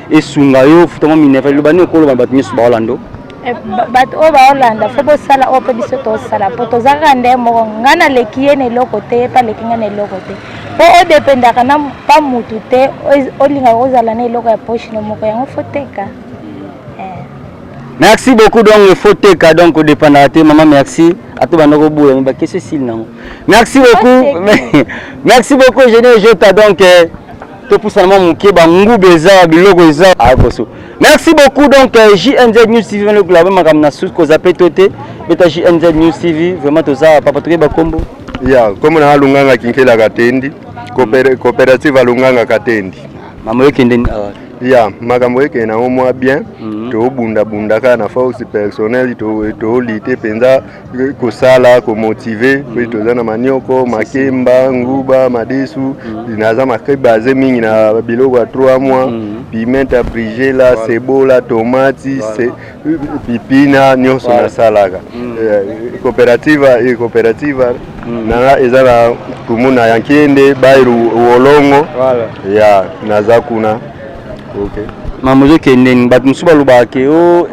esunga yo, futo mwa minefa lo bani okolo bato nyesu ba Orlando. Bato o ba Orlando fo bo sala o pe biso to sala poto zaka nde mo ngana lekiye ne lokote pa lekinga ne lokote. Po o dependa kana pa mutu te olinga ozala ne loko ya poche no moko yango foteka. Merci beaucoup donc foteka donc o dependa te maman merci ato bandoko boya mais ba kese sil nango. Merci beaucoup. Merci beaucoup Gene Jota donc to poussa na muke ba ngubeza biloko eza akoso. Merci beaucoup donc JNZ News TV le club makam na sous ko zape tote beta JNZ News TV vraiment toza papa toke ba kombo. Ya comme na Lunganga kinkela Katendi coopérative Lunganga Katendi. Mama yake ndeni ya makambo yake na omwa bien to bunda kana force personnel to lite penza kosala ko motiver to zana manioko makemba nguba madesu dinaza makebaze mingi na biloko ya 3 mois pimenta brigela cebola tomati pipina nyonso na salaka coopérative na ezala kumuna yankende bairu wolongo ya naza kuna. Okay. Mamozo kenden bat musuba lubake o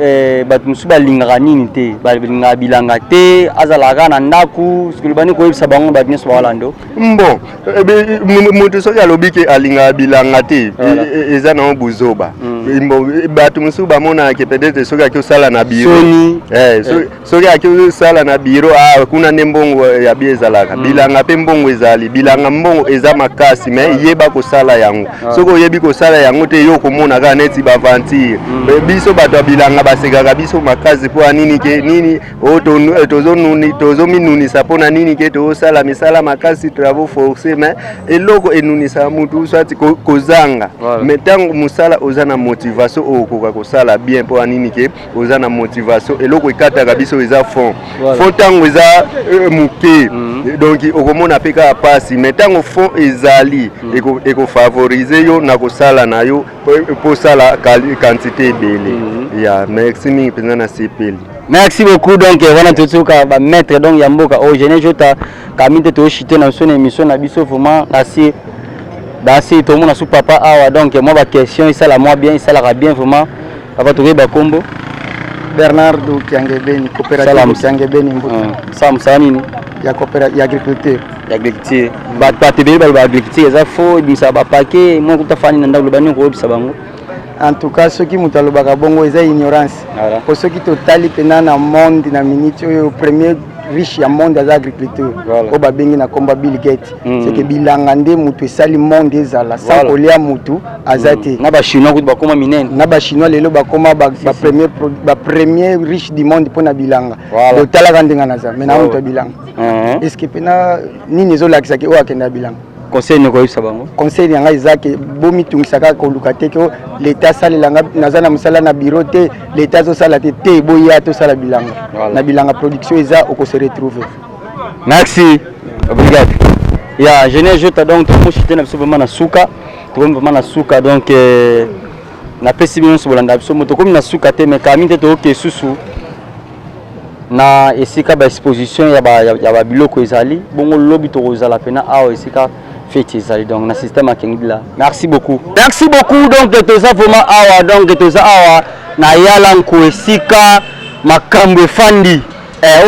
bat musuba lingaka nini te balinga bilanga te azalaka na ndaku sikulibani ko yebisa bango bat nyeso Orlando bon mutu soki alobiki alinga bilanga te eza na buzoba bat musuba mona ke peut-être soki akosala na bureau soki akosala na bureau kuna nembongo ya biezalaka bilanga pe mbongo ezali bilanga mbongo eza makasi mais yeba kosala yango soki oyebi kosala yango te yo komona ka net bavantir biso bato bilanga basekaka biso makazi po nini ke nini tozominunisa pona nini ke tosala misala makasi travaux forcés mais eloko enunisa mutu swati kozanga mais tango musala ozana motivation okoka kosala bien po nini ke ozana motivation eloko ekataka biso eza fond tango eza muke donc okomona peka pasi mais tango fond ezali eko favoriser yo na kosala na yo po sala quantité belle. Ya merci mingi penza na sepeli. Merci beaucoup donc wana totuka ba maître donc ya mboka o Gene Jota kamite to chité na son émission na biso vraiment assez dasi to mona sou papa awa donc moi ba question ça la moi bien ça la bien vraiment papa to ba kombo Bernardo Kiangebeni coopérative Kiangebeni mbuto sam nini ya coopérative ya agriculture ba tebe ba agriculture za fo bisa ba paquet mo kutafani na ndalo bani ko bisa bango. En tout cas ceux qui mutalobaka bongo eza ignorance pour ceux qui totali pena na monde na minute au premier riche ya monde az agriculture ko babengi na komba Bill Gates c'est que bilanga nde mutu esali monde ezala sans kolia mutu azate na ba chinois ko bakoma minene na ba chinois lelo bakoma ba premier riche du monde pona bilanga do talaka ndenga naza mais na mutu bilanga est-ce que pena nini ezolakisa ke o akenda bilanga conseil ne ko yisa bango conseil yanga izake bomi tungisaka ko lukate ko l'état salelanga nazana musala na bureau te l'état zo sala te boya to sala bilanga na bilanga production eza oko se retrouver. Merci obrigado ya Gene Jota donc to mochite na biso vraiment na suka to vraiment na suka donc na pesi bino so bolanda biso moto comme na suka te mais kamite to ke susu na esika ba exposition ya ba biloko ezali bongo lobi to kozala pena awa esika fête ezali donc na système akengila. Merci beaucoup donc toza vraiment awa donc toza awa na yala nko esika makambo efandi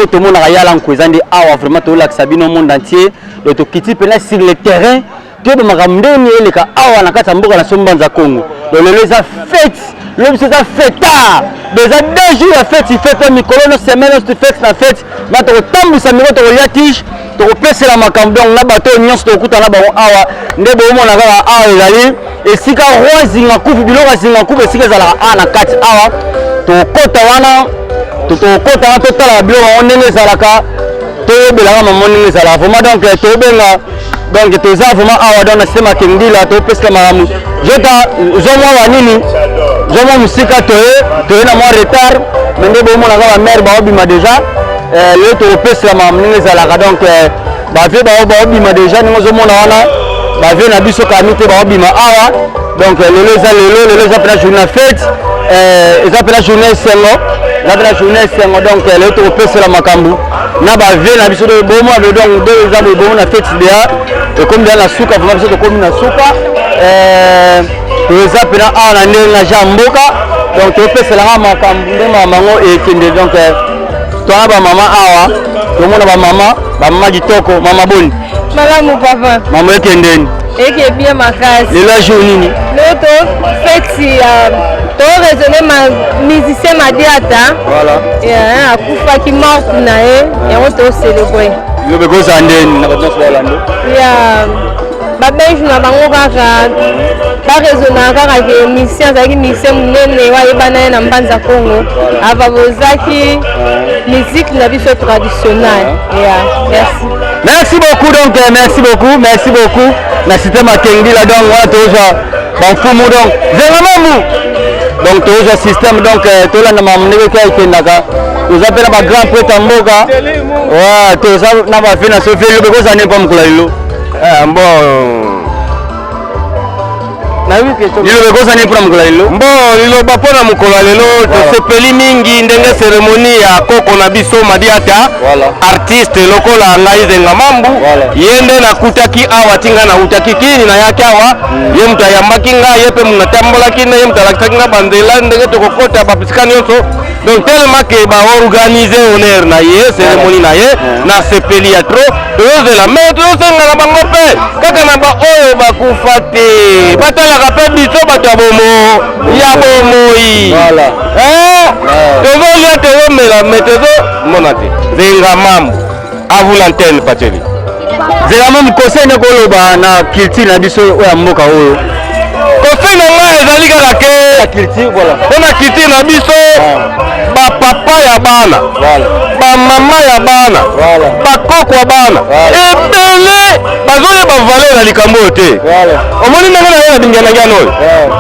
o to mona yala nko ezandi awa vraiment to lakisa bino monde entier donc to kiti pena sur le terrain to be makambo ni eleka awa na kata mboka na sombanza Congo donc le les fête l'homme c'est ça fêta déjà 2 jours la fête il fait pas micro no semaine de fête la fête va te tambu sa miro to yatish tokopesela makambo donc na bato nyonso tokutana bango awa nde bomona kaka awa ezali esika roi zinga kufi biloko zinga kufi esika ezalaka awa na kati awa tokota wana totala biloko yango ndenge ezalaka toyebelaka mamo ndenge ezalaka vraiment donc tobenga donc toza vraiment awa donc na sistema kendila topesela makambo zomwa wanini zomwa musika toye na mwa retard mais nde bomona kaka bamare baobima déjà lelo tokopesela makambo ndenge ezalaka donc bavie baobima déjà ndenge ozomona wana bavie na biso kami te baobima awa donc lelo eza mpena journée ya fête eza mpena journée esengo donc lelo tokopesela makambo na bavie na biso bomona donc de eza bomo na fête dea ekomi dea na suka vraimen biso tokomi na suka toeza mpena awa na ndenge na ja mboka donc tokopeselanga makambo nde mamango ekende donc twana bamama awa tomona bamama kitoko mama boni malamu papa mama ekendeni eke bien makasi lelo ya jour nini lelo to feti to raisonner ma musicien Madiata voilà akufaki morte na ye yango to célébrer yo bekoza ndeni na bato nyonso balando ya babengi na bango kaka baraisonna kaka ke musicien azalaki musicien monene wayebana ye na mbanza Congo avavozaki musique na biso traditionnelle merci beaucoup donc merci beaucoup na système akengila donc wana toza bamfumu donc zengamamu donc toza système donc tolanda mamndenge ka ekendaka toza mpe na bagrand prêtre mboka toza na bafe na sofeli bekoza ne mpa mokolo lelo liloba kozani mpona mokolo lelo mbo liloba mpona mokolo lelo tosepeli mingi ndenge seremoni ya koko na biso Madiata artiste lokola ngai zenga mambu ye nde nakutaki awa tinga nautaki kini na yaki awa ye mutu ayambaki ngai ye mpe munatambolaki nde ye mutu alakisaki nga banzela ndenge tokokota bapisika nyonso donc tellement ke baorganize honneur na ye seremoni na ye na sepeli ya tro tozozela me tozosenga na bango mpe kaka na baoyo bakufa te batalaka mpe biso bato ya bomoi tozolia tozomela me tozomona te zenga mambo avula antenne pateli zenga mambo conseil ne koloba na culture na biso oyo ya mboka oyo conseil na ngai ezali kaka ke mpona culture na biso bapapa ya bana bamama ya bana bakoko ya bana ebele bazoyeba valeur na likambo oyo te omoni ndenge na ye na bingianangiana oyo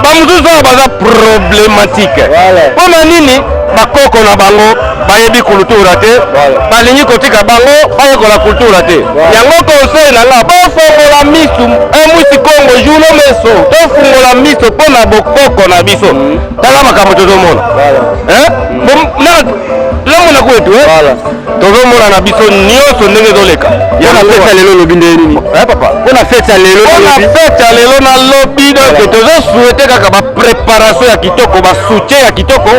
bamosusu oyo baza problématique mpona nini bakoko na bango bayebi kultura te balingi kotika bango bayekola kultura te yango conseil na nga bofongola misu mwisi kongo julo meso tofungola miso mpona bokoko na biso tala makambo tozomona lomona kwetu tozomona na biso nyonso ndenge ezoleka yana fete ya lelo olobi nde nini papa mpona fete ya lelo nalobi donc tozosuete kaka bapreparation ya kitoko basoutien ya kitoko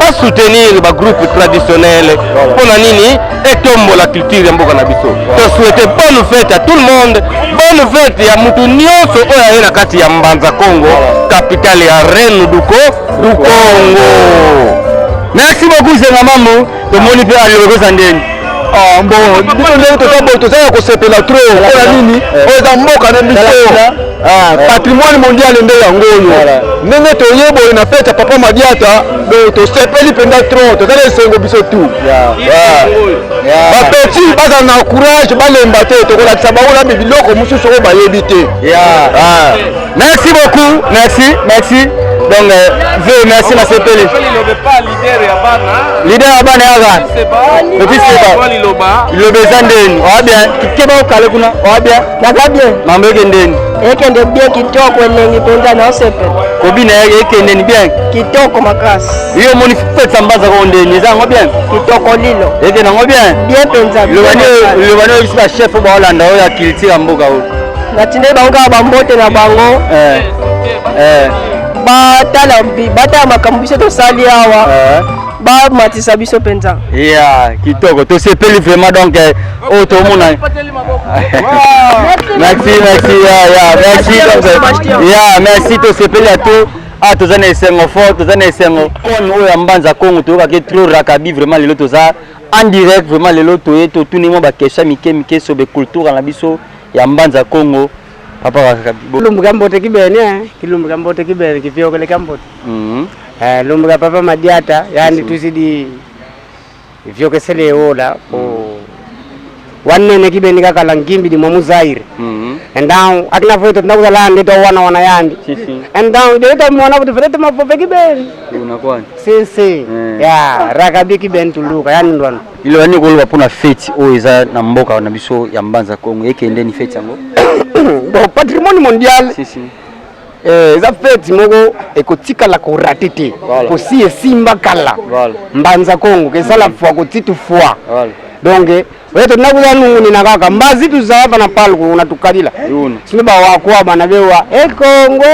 basoutenir bagroupe traditionnel mpona nini etombola culture ya mboka na biso tosouete bonne fête à tout le monde bonne fête ya mutu nyonso oyo aye na kati ya mbanza Congo capitale ya reine du Congo. Merci beaucoup zenga mambo tomoni mpe alilokoza ndeni biso ndenge tozala kosepela tro mpona nini oyo eza mboka na biso patrimoine mondial nde yango oyo ndenge toyeboye na fete ya papa Madiata tosepeli mpenza tro tozala esengo biso tu bapeti bazala na courage balemba te tokolakisa bango na biloko mosusu oyo bayebi te. Merci beaucoup, merci donc merci na sepeli leader ya bana yaga petit seba liloba eza ndeni oa bien keba okale kuna oa bien naza bien mambo ekendeni ekende bien kitoko elengi mpenza na osepela kobina ekendeni bien kitoko makasi iyo moni fete sambaza ko ndeni eza ngo bien kitoko lilo ekende ngo bien mpenza lobani oyo bisa chef baolanda oyo ya culture ya mboka oyo natindeli bango kaka bambote na bango batala makambo biso tosali awa bamatisa biso mpenza kitoko tosepeli vraiment donc oyo tomona merci tosepeli ya to toza na esengo fort toza na esengo oyo ya mbanza Congo toyokaki tro rakabi vraiment lelo toza en direct vraiment lelo toye to tunimo ba question mike so be culture na biso ya mbanza Congo papa kakabi lumbuka mbote kibene kilumbuka mbote kibene kivyo kele kambote lumbuka papa madiata yani tuzidi ivyo kesele ola wanne kibeni kakala ngimbi di mwamu Zaire and down akina foto tunakuza landi to wana yandi and down deta mwana kuti fete mapope kibeni unakwani sisi ya rakabi kibeni tuluka yani ndwana ile wani kolwa pona fete oza na mboka na biso ya mbanza Congo ekende ni fete yango bon patrimoine mondial za fete moko ekotika la koratete kosi esimba kala mbanza Congo kesala fwa kotitu fwa donc wewe tunakuza nungu na kaka mbazi tuzava na palku unatukadila simba wako bana bewa Congo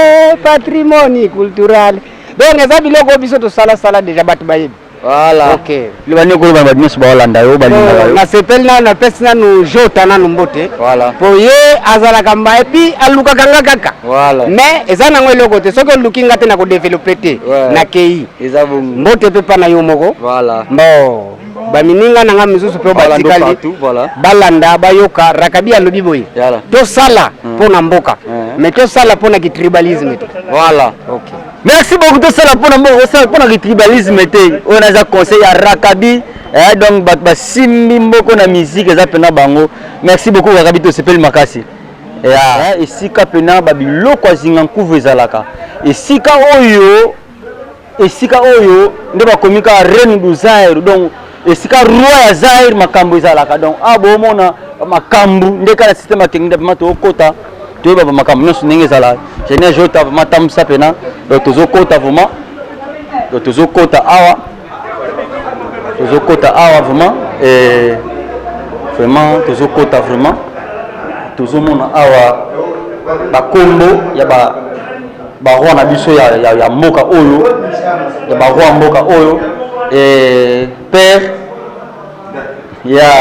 patrimoine culturel donc za biloko biso to sala deja batu bayibi voilà OK le bani ko ba nyos ba Holanda yo ba na sepel na pesna no jota na mbote voilà po ye azala kamba epi aluka kanga kaka voilà mais ezana ngwe lokote soko lukinga tena ko developer te na kei ezabu mbote pepa na yo moko voilà bon bamininga nanga misusu pe batikali balanda bayoka rakabi alobi boy to sala pona mboka mais to sala pona ki tribalisme voilà OK merci beaucoup to sala pona mboka sala pona ki tribalisme te on a conseil ya rakabi donc ba simbi mboko na musique eza pena bango merci beaucoup rakabi to sepeli makasi ya esika pena ba biloko azinga nkuvu ezalaka esika oyo nde bakomika reine du Zaire donc esika roi ya Zaire makambo ezalaka donc bomona makambo ndeka na système akengida pema tokota toyeba ba makambo nyonso ndenge ezala jeune jota matamsa pena donc tozokota vraiment donc tozokota awa vraiment vraiment tozokota vraiment tozomona awa bakombo ya ba roi na biso ya mboka oyo ya ba roi mboka oyo père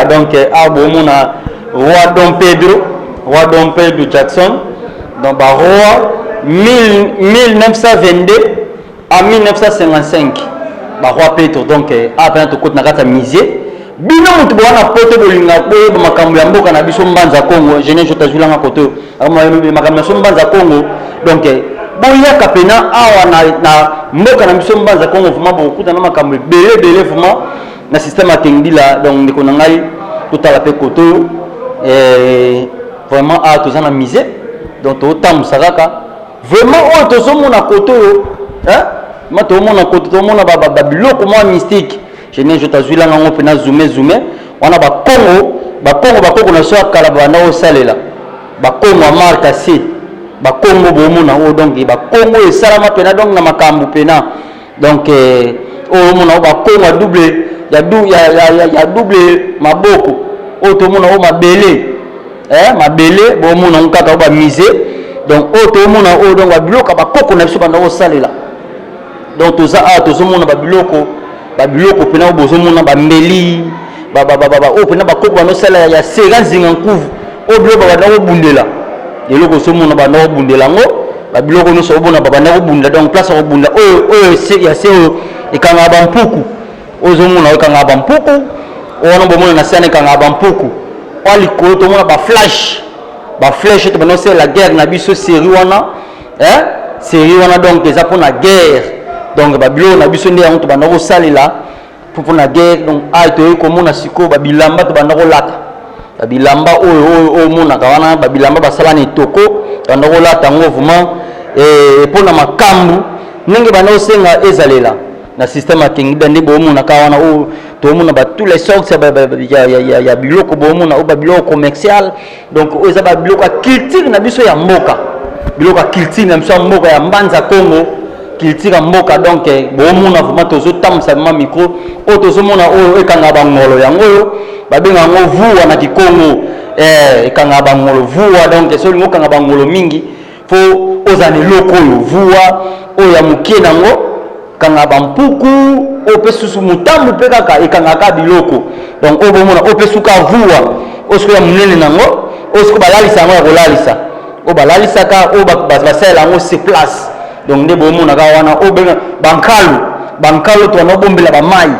donc abomona roi Dom Pedro Jackson donc ba roi 1922 à 1955 ba roi Pedro donc apena to kota na kata musée bino mutu bwana poto bolinga boye makambo ya mboka na biso mbanza Congo jeune jota zulanga koto makambo ya mbanza Congo donc boyaka pena awa na mboka na biso mbanza Congo vraiment bokuta na makambo belé vraiment na système akengila donc ndeko na ngai totala pe koto vraiment a tozana musée donc totambusa kaka vraiment oyo tozomona koto ma tomona koto tomona ba biloko mwa mystique jeune jota zulanga ngo pena zoomé wana bakongo na so akala bana osalela bakongo amarka C bakongo bomona o donc bakongo esalama pena donc na makambo pena donc mona bakongo double ya double maboko o to mona o mabele bomona nkaka o ba musée donc o to mona o donc ba biloko bakoko na biso bana osalela donc tozomona ba biloko pena bozomona ba mbeli o pena bakoko bana osalela ya sega zinga nkuvu o biloko bana obundela eloko somona bana obundela ngo ba biloko nyonso obona bana obunda donc place obunda oyo ya se oyo ekanga ba mpuku ozomona ekanga ba mpuku ona bomona na sene ekanga ba mpuku wali ko to mona ba flash to bana c'est la guerre na biso série wana donc eza pour la guerre donc ba biloko na biso ndia to bana ko salela pour la guerre donc to ko mona siko ba bilamba to bana ko lata babilamba oyo monaka wana babilamba basala na etoko banda kolata ngo vraiment mpona makambu ndenge banda osenga ezalela na système akengida nde bomonaka wana oyo tomona tous les sortes ya biloko bomona oyo babiloko commercial donc oyo eza babiloko ya culture na biso ya mboka biloko ya culture na biso ya mboka ya mbanza Congo culture ya mboka donc bomona vraiment tozotambusa vraiment micro oyo tozomona oyo ekanga bangolo yango oyo babenga ngo vuwa na Kikongo ekanga bangolo vuwa donc so lingo kanga bangolo mingi fo ozane loko oyo vuwa oyo ya mukie nango kanga bampuku opesusu mutambu pe kaka ekanga ka biloko donc oyo bomona opesuka vuwa osiko ya munene nango osiko balalisa yango ya kolalisa o balalisaka o basala yango sur place donc nde bomona ka wana o benga bankalo to na bombela ba mai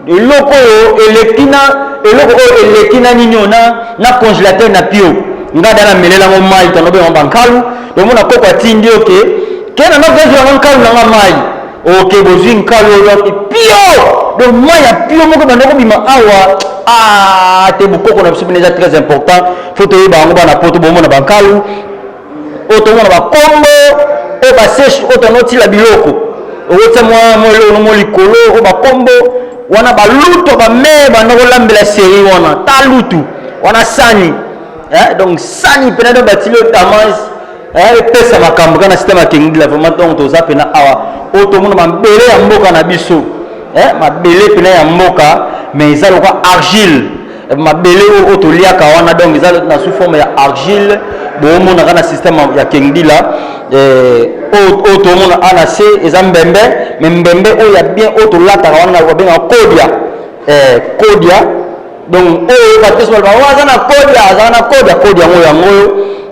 eloko eleki na nini na congélateur na pio nga dana melela ngo mai to no be bankalu do mona koko atindi oke kena na vezo ngo nkalu na mai oke bozwi nkalu yo pio do mai ya pio moko bandoko bima awa te bukoko na biso déjà très important faut to yeba ngo bana poto bo mona bankalu o to mona ba kombo o ba sesh o to no tila biloko o tsa mo likolo o ba kombo wana baluto ba me bandoko lambela série wana talutu wana sani donc sani pena do batilo tamas pesa makambo kana système akengi la vraiment donc to zapena awa o to mona mabele ya mboka na biso mabele pena ya mboka mais ezalo kwa argile mabele o to liaka wana donc ezalo na sous forme ya argile bo mona kana système ya kengi la o to mona ana se ezambembe mais mbembe o ya bien o to lata wana ko benga kodia donc parce que wazana kodia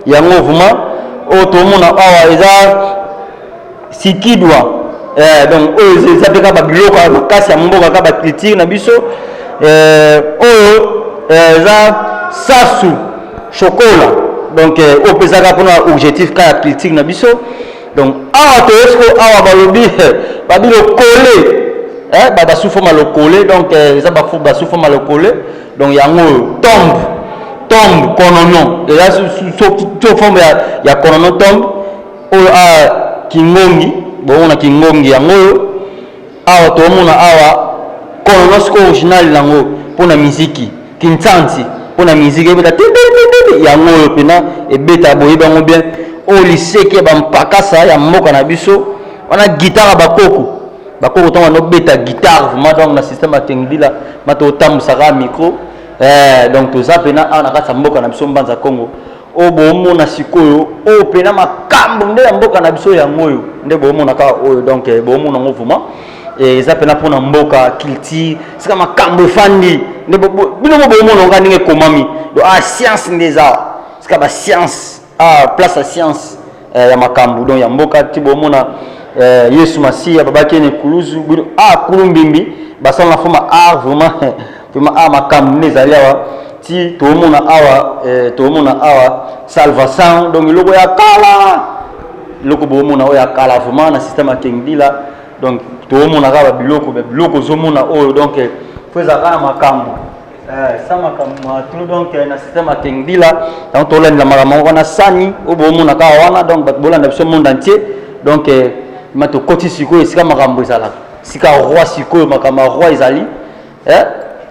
yango vraiment o to mona awa eza sikidwa donc eza peka ba biloko makasi ya mboka ka ba critique na biso eza sasu chocolat donc o pesaka pona objectif ka critique na biso donc awa to esko awa balobi babilo coller ba sous forme le coller donc eza ba sous forme le coller donc yango tombe konono eza sous forme ya konono tombe o kingongi bona kingongi yango awa to mona awa konono sko original lango pona muziki kintsanti pona muziki ebeta yango pena ebeta boyeba ngo bien o liseke ba mpakasa ya mboka na biso wana guitare bakoko to wana beta guitare vraiment donc na système atengdila mato tambusaka micro donc to za pena ana kata mboka na biso mbanza Congo o bomo na sikoyo o pena makambo nde ya mboka na biso ya ngoyo nde bomo na ka oyo donc bomo na ngovuma za pena pona mboka culture sika makambo fandi nde bino bomo na ngani komami do science ndeza sika ba science place à science ya makambo donc ya mboka ti bomo na Yesu Masia babaki ne kuluzu kulumbimbi basala foma vraiment makambo nezali awa ti to mona awa salvation donc loko ya kala loko bo mona o ya kala vraiment na système akengdila donc to mona ka biloko zo mona oyo donc feza ka makambo ça makambo tout donc na système akengdila donc to lenda makambo wana sani o bo mona ka wana donc bolanda biso monde entier donc mato koti siko esika makambo ezala sika roi siko makambo roi ezali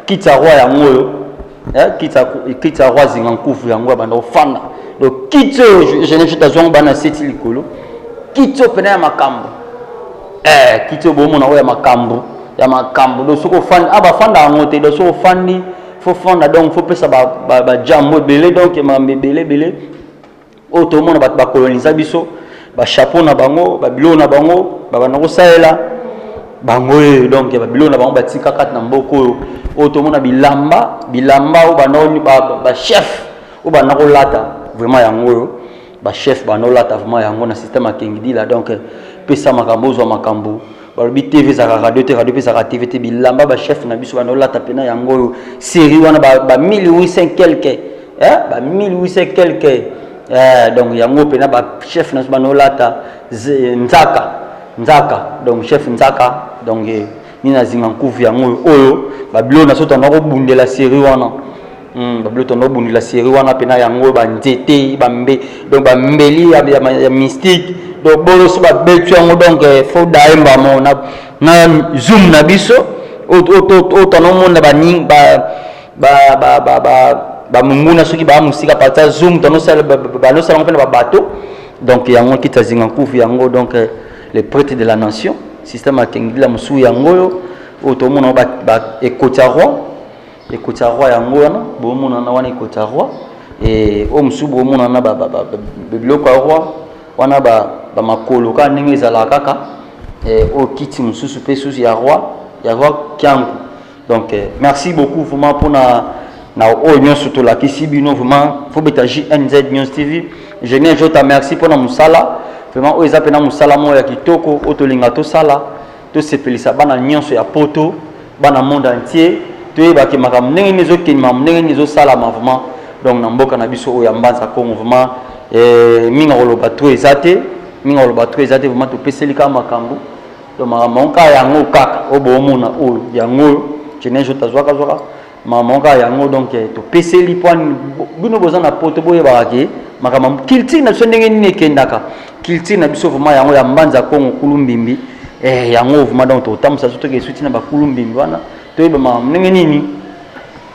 kita roi ya ngoyo kita roi zingankufu ya ngoyo banda ofanda donc kito je ne chita zong bana seti likolo kito pena ya makambo kito bo mona ya makambo do soko fanda aba fanda ngote do soko fandi fo fanda donc fo pesa ba jambo belé donc mambe belé o to mona ba coloniser biso ba chapeau na bango ba bilo na bango ba bana ko saela bango donc ba bilo na bango batika kat na mboko o to mona bilamba o banoni ba chef o bana ko lata vraiment yango ba chef bana lata vraiment yango na système akengidi la donc pesa makambo zo makambo ba bi TV za radio pesa ka TV te bilamba ba chef na biso bana lata pena yango série wana ba 1800 quelque ba 1800 quelque donc yango pena ba chef na banolata nzaka donc chef nzaka donc nina zinga nkufu yango oyo babilo na sota na ko bundela série wana babilo to no bundela série wana pena yango ba nzete bambe donc bambeli ya mystique donc bolo so ba betu yango donc faut daemba mo na zoom na biso o to no mona ba ning ba munguna soki ba musika pata zoom tono sala ba bateau donc yango kita zinga nkufu yango donc les prêtres de la nation système akengila musu yango o to mona ba ekota roi yango wana bo mona na wana ekota roi et o musu bo mona na ba biloko roi wana ba makolo ka ndenge ezala kaka et o kiti mususu pe susu ya roi kiangu donc merci beaucoup vraiment pour na oyo surtout la kisibino vraiment faut beta JNZ News TV je viens je te remercie pour na musala vraiment oyo ezapena musala mo ya kitoko otolinga to sala to sepelisa bana nyonso ya poto bana monde entier toyeba ke makambo ndenge nizo kenima ndenge nizo sala vraiment donc na mboka na biso oyo mbanza Congo vraiment minga koloba to ezate vraiment to peseli ka makambo donc makambo ka yango kaka obomona oyo yango chene jota zwaka maman ka yango donc to peseli point bino boza na poto boyeba ke makambo culture na biso ndenge nini ekendaka culture na biso vraiment yango ya mbanza Congo kulumbimbi yango vraiment donc to tamusa surtout ke suti na ba kulumbimbi wana toyeba makambo ndenge nini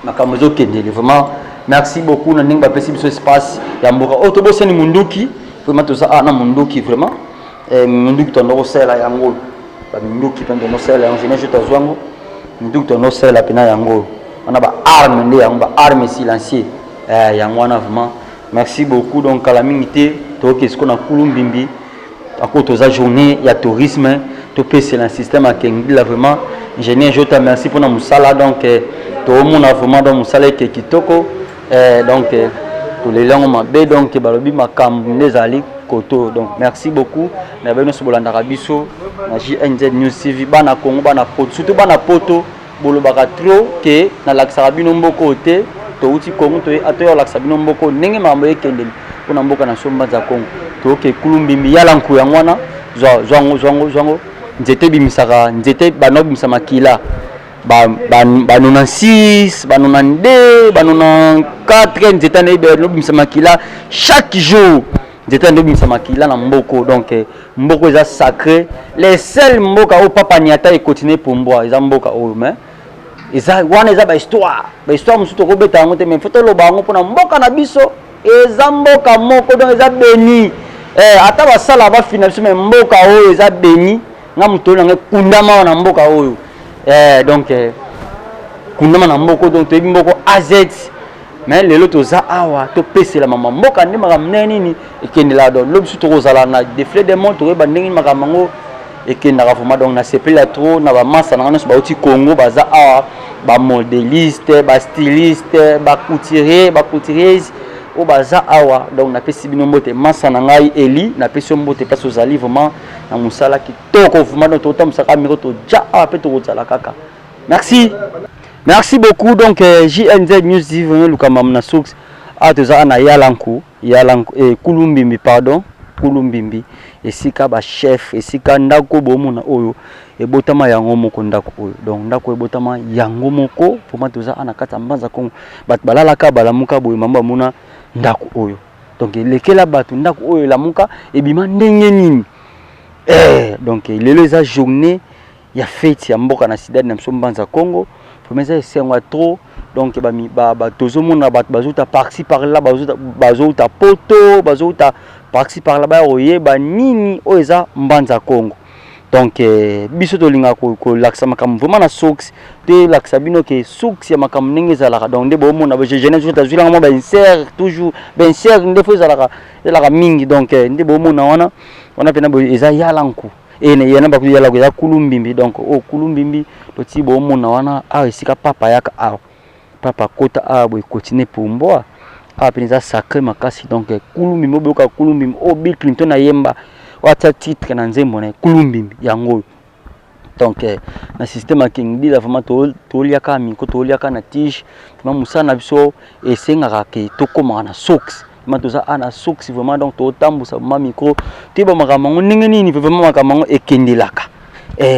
makambo ezokendele vraiment. Merci beaucoup na ninga pesi biso espace ya mboka oto boseni munduki vraiment toza na munduki vraiment munduki to ndoko sela yango ba munduki pende no sela yango je ta zwango munduki to no sela pena yango on a ba arme nde yango ba arme silencieux yango na vraiment merci beaucoup donc à la minute to kesko na kulumbimbi ako toza journée ya tourisme to pesi na système a kengi la vraiment ingénieur Jota merci pour na musala donc to mona vraiment dans musala ke kitoko donc tous les langues mabé donc balobi makambo ndezali koto donc merci beaucoup na bino so bolanda biso na JNZ News TV bana Congo bana poto surtout bana poto bolobaka trop ke na laksa bino mboko te to uti Congo to atoyo laksa bino mboko ndenge mambo ekendeli pona mboka na somba za Congo to ke kulumbimbi yala nku ya ngwana zwango nzete bimisaka nzete banobimisa makila banona 6 banona 2 banona 4 nzeta na ibe no bimisa makila chaque jour nzeta no bimisa makila na mboko donc mboko eza sacré les seuls mboka au papa niata et continuer pour mboa eza mboka o mais eza wana eza ba histoire musuto ko beta ngote mais foto lo bango pona mboka na biso eza mboka moko donc eza béni ata ba sala ba finaliser mais mboka o eza béni nga mutolo nga kundama na mboka oyo donc kundama na mboko donc toyebi mboko AZ mais lelo toza awa to pesela mama mboka ndi makamne nini ekendela donc lobi surtout kozala na défilé des montres toyeba ndenge makamango ekendaka vraiment donc na sepela trop na ba massa na ngana so bauti Congo baza awa ba modéliste ba styliste ba couturiers o baza awa donc na pesi bino mbote massa na ngai Eli na pesi mbote place ozali vraiment na musala kitoko vraiment donc to musaka miko to ja awa pe to kozala kaka merci beaucoup donc JNZ News TV lukama na source a toza na yalanku kulumbimbi pardon kulumbimbi esika ba chef esika ndako bomona oyo ebotama yango moko ndako oyo donc ndako ebotama yango moko pour toza ana kata mbanza Congo bat balalaka balamuka boye mamba muna ndako oyo donc lekela batu ndako oyo lamuka ebima ndenge nini donc lelo eza journée ya fête ya mboka na sida na mbanza Congo pour ça c'est un trop donc ba tozomona bat bazuta parti par là bazuta poto bazuta parti par là ba oyeba nini oeza mbanza Congo donc biso tolinga ko laksa makam vraiment na sox te laksa bino ke sox ya makam ndenge ezalaka donc ndebo mona ba jeunesse jota zwilanga mo ba insert toujours ben insert ndefo ezalaka mingi donc ndebo mona wana pena bo eza yalanku ene yana ba kuyala ko ya kulumbimbi donc o kulumbimbi to tibo mona wana esika papa yaka papa kota boy continuer pour mboa pena sacré makasi donc kulumbimbi oboka kulumbimbi o Bill Clinton ayemba wata titre na nzembo na kulumbimbi yango donc na système a kingi la vraiment to liaka miko to liaka na tige vraiment musana biso esengaka ke tokoma na socks matoza ana socks vraiment donc to tambusa ma micro tiba makamango ndenge nini vraiment makamango ekendelaka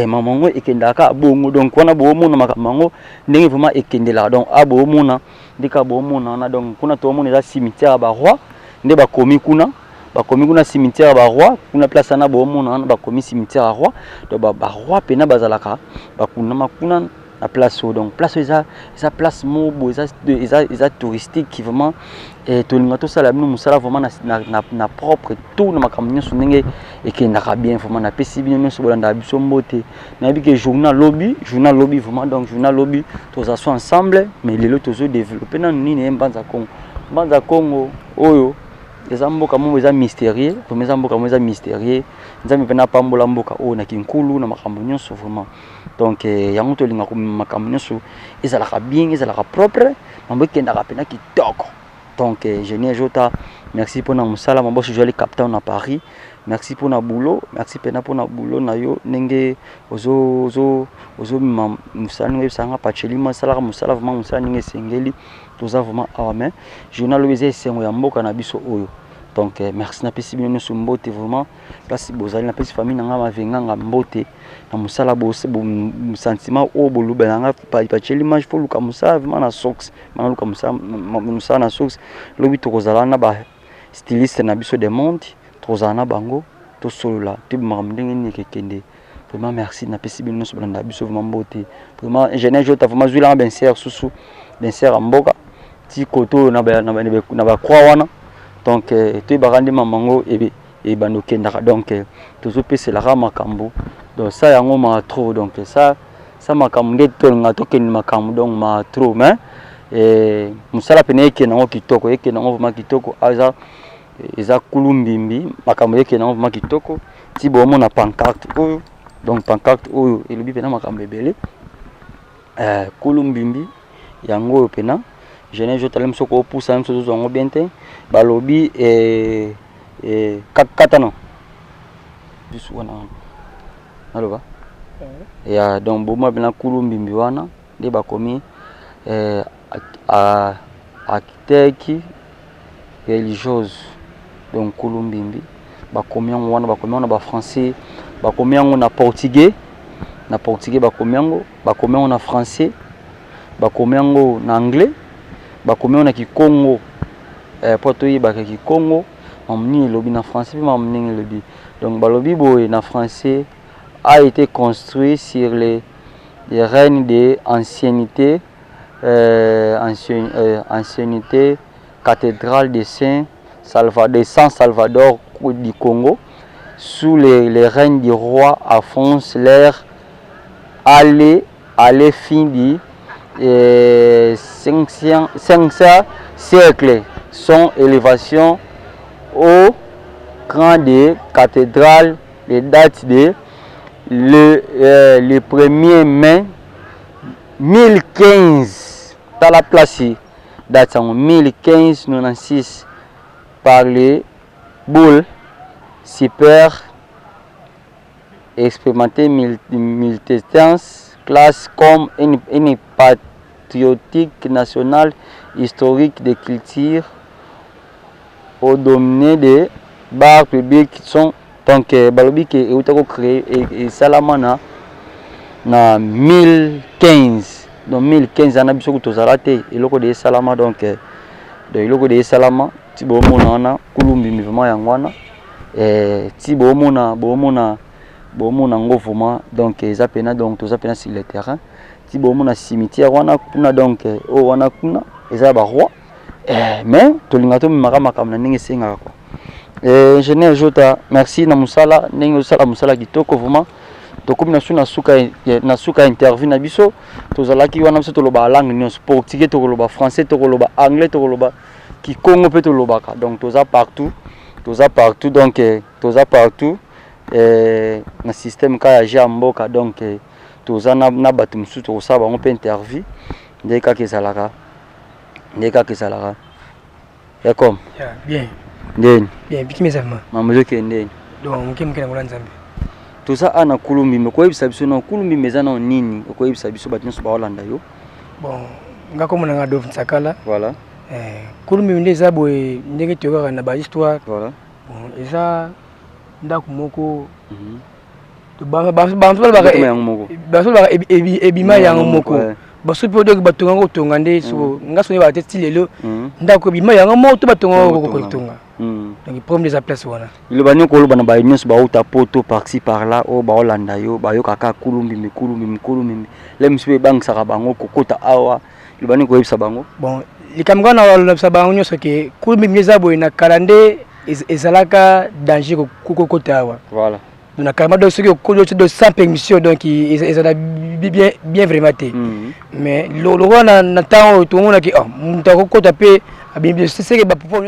mamango ekendaka bongo donc wana bomona makamango ndenge vraiment ekendelaka donc abomona ndika bomona na donc kuna to mona za cimetière ba roi nde ba komi kuna cimetière ba roi kuna place na bomona na ba komi cimetière roi donc ba roi pena bazalaka ba kuna na place donc place eza place mobo eza touristique qui vraiment to lingato sala bino musala vraiment na propre tout na makamnyo ndenge ekendaka bien vraiment na pesi bino so bolanda biso mbote na bi ke journal lobby vraiment donc journal lobby tous ensemble mais lelo tozo développer na nini mbanza Congo oyo eza mboka mo eza mystérieux comme eza mboka mo eza mystérieux nzambe pena pambola mboka o na kinkulu na makambo nyonso vraiment donc yango to linga ko makambo nyonso ezalaka bien ezalaka propre mambo ekendaka pena kitoko donc Génie Jota merci pour na musala mabo je jolie captain à Paris merci pour na boulot merci pena pour na boulot na yo nenge ozo musala nge sanga pacheli masala musala vraiment musala nge sengeli toza vraiment amen journal weze sengo ya mboka na biso oyo donc merci na pesi bino so mbote vraiment place bozali na pesi famille nga mavenga nga mbote na musala bo sentiment o boluba nga pacheli match fo luka musala vraiment na socks mana luka musala na socks lobi to kozala na ba styliste na biso de monde tozala na bango to solola to mamndenge ni kekende vraiment merci na pesi bino so blanda biso vraiment mbote vraiment ingénieur jota vraiment zwila ben ser susu ben ser mboka ti koto na ba croix wana donc tu barandi mamango et banokendaka donc toujours pese la makambo donc ça yango ma trop donc ça makambo nde tolnga tokendi makambo donc ma trop mais et musala pene yeke nango kitoko yeke nango vraiment kitoko aza eza kulumbimbi makambo yeke nango vraiment kitoko ti bomo na pancarte oyo donc pancarte oyo elobi pena makambo ebele kulumbimbi yango pena je n'ai jamais talem soko poussa même chose zongo bien te balobi katano bisu wana aloba ya donc boma bina kulumbimbi wana de bakomi architecte religieuse donc kulumbimbi bakomi wana ba français bakomi na portugais bakomi na français bakomi na anglais bakomi na kikongo poto yibaka kikongo mamni lobi na français puis mamni lobi donc balobi boy na français a été construit sur les règnes de ancienneté ancienneté cathédrale de Saint Salvador du Congo sous les règnes du roi Alphonse l'air allé fin du 500 siècles. Son élévation au cran des cathédrales les dates de le 1er mai 1015 dans la place date en 1596 par les boules super expérimenté militance classe comme une patriotique nationale historique de culture au dominé des bars publics sont donc balobi que eutako créé et salamana na 1015 donc 1015 ana biso kutozala te eloko de salama donc de eloko de salama ti bomona wana kulumbi vraiment yangwana ti bomona ngo vraiment donc eza pena donc toza pena sur le terrain ti bomona cimetière wana kuna donc o wana kuna eza ba roi mais tolinga to makamaka na ndenge senga quoi ingénieur Jota merci na musala ndenge osala musala kitoko vraiment tokomi na suka interview na biso tozalaki wana biso toloba langue nyonso portugais tokoloba français tokoloba anglais tokoloba kikongo pe tolobaka donc toza partout donc toza partout na système ka ya jamboka donc toza na batu mususu tokosala bango pe interview ndenge kaka ezalaka ya comme bien ndeni bien bikimezama mamozo ke ndeni donc mukemukena ngola nzambe toza ana kulumbi mekoyebisa biso na kulumbi meza na nini okoyebisa biso bato nyonso baolanda yo bon ngakomona nga Dove Nsakala voilà kulumbi nde eza boye ndenge toyokaka na bahistoire voilà bon eza ndako moko basolobaka ebima yango moko basopi oyo batonga ngo kotonga nde so nga sone bate ti lelo ndako ebima yango moko to batonga ngo kotonga donc problème des place wana iloba nyoko oloba na bayo nyonso bauta poto par-ci par-là oyo baolanda yo bayokaka kulumbi le misusu ebangisaka bango kokota awa iloba nyoko koyebisa bango bon likambo wana olobisa bango nyonso ke kulumbi eza boye na kala nde ezalaka danger kokota awa voilà na carrément donc ceux qui ont sans permission donc ils ont bien vraiment été mais le roi na temps tout le monde qui oh mutako kota pe bien c'est que ba pouvoir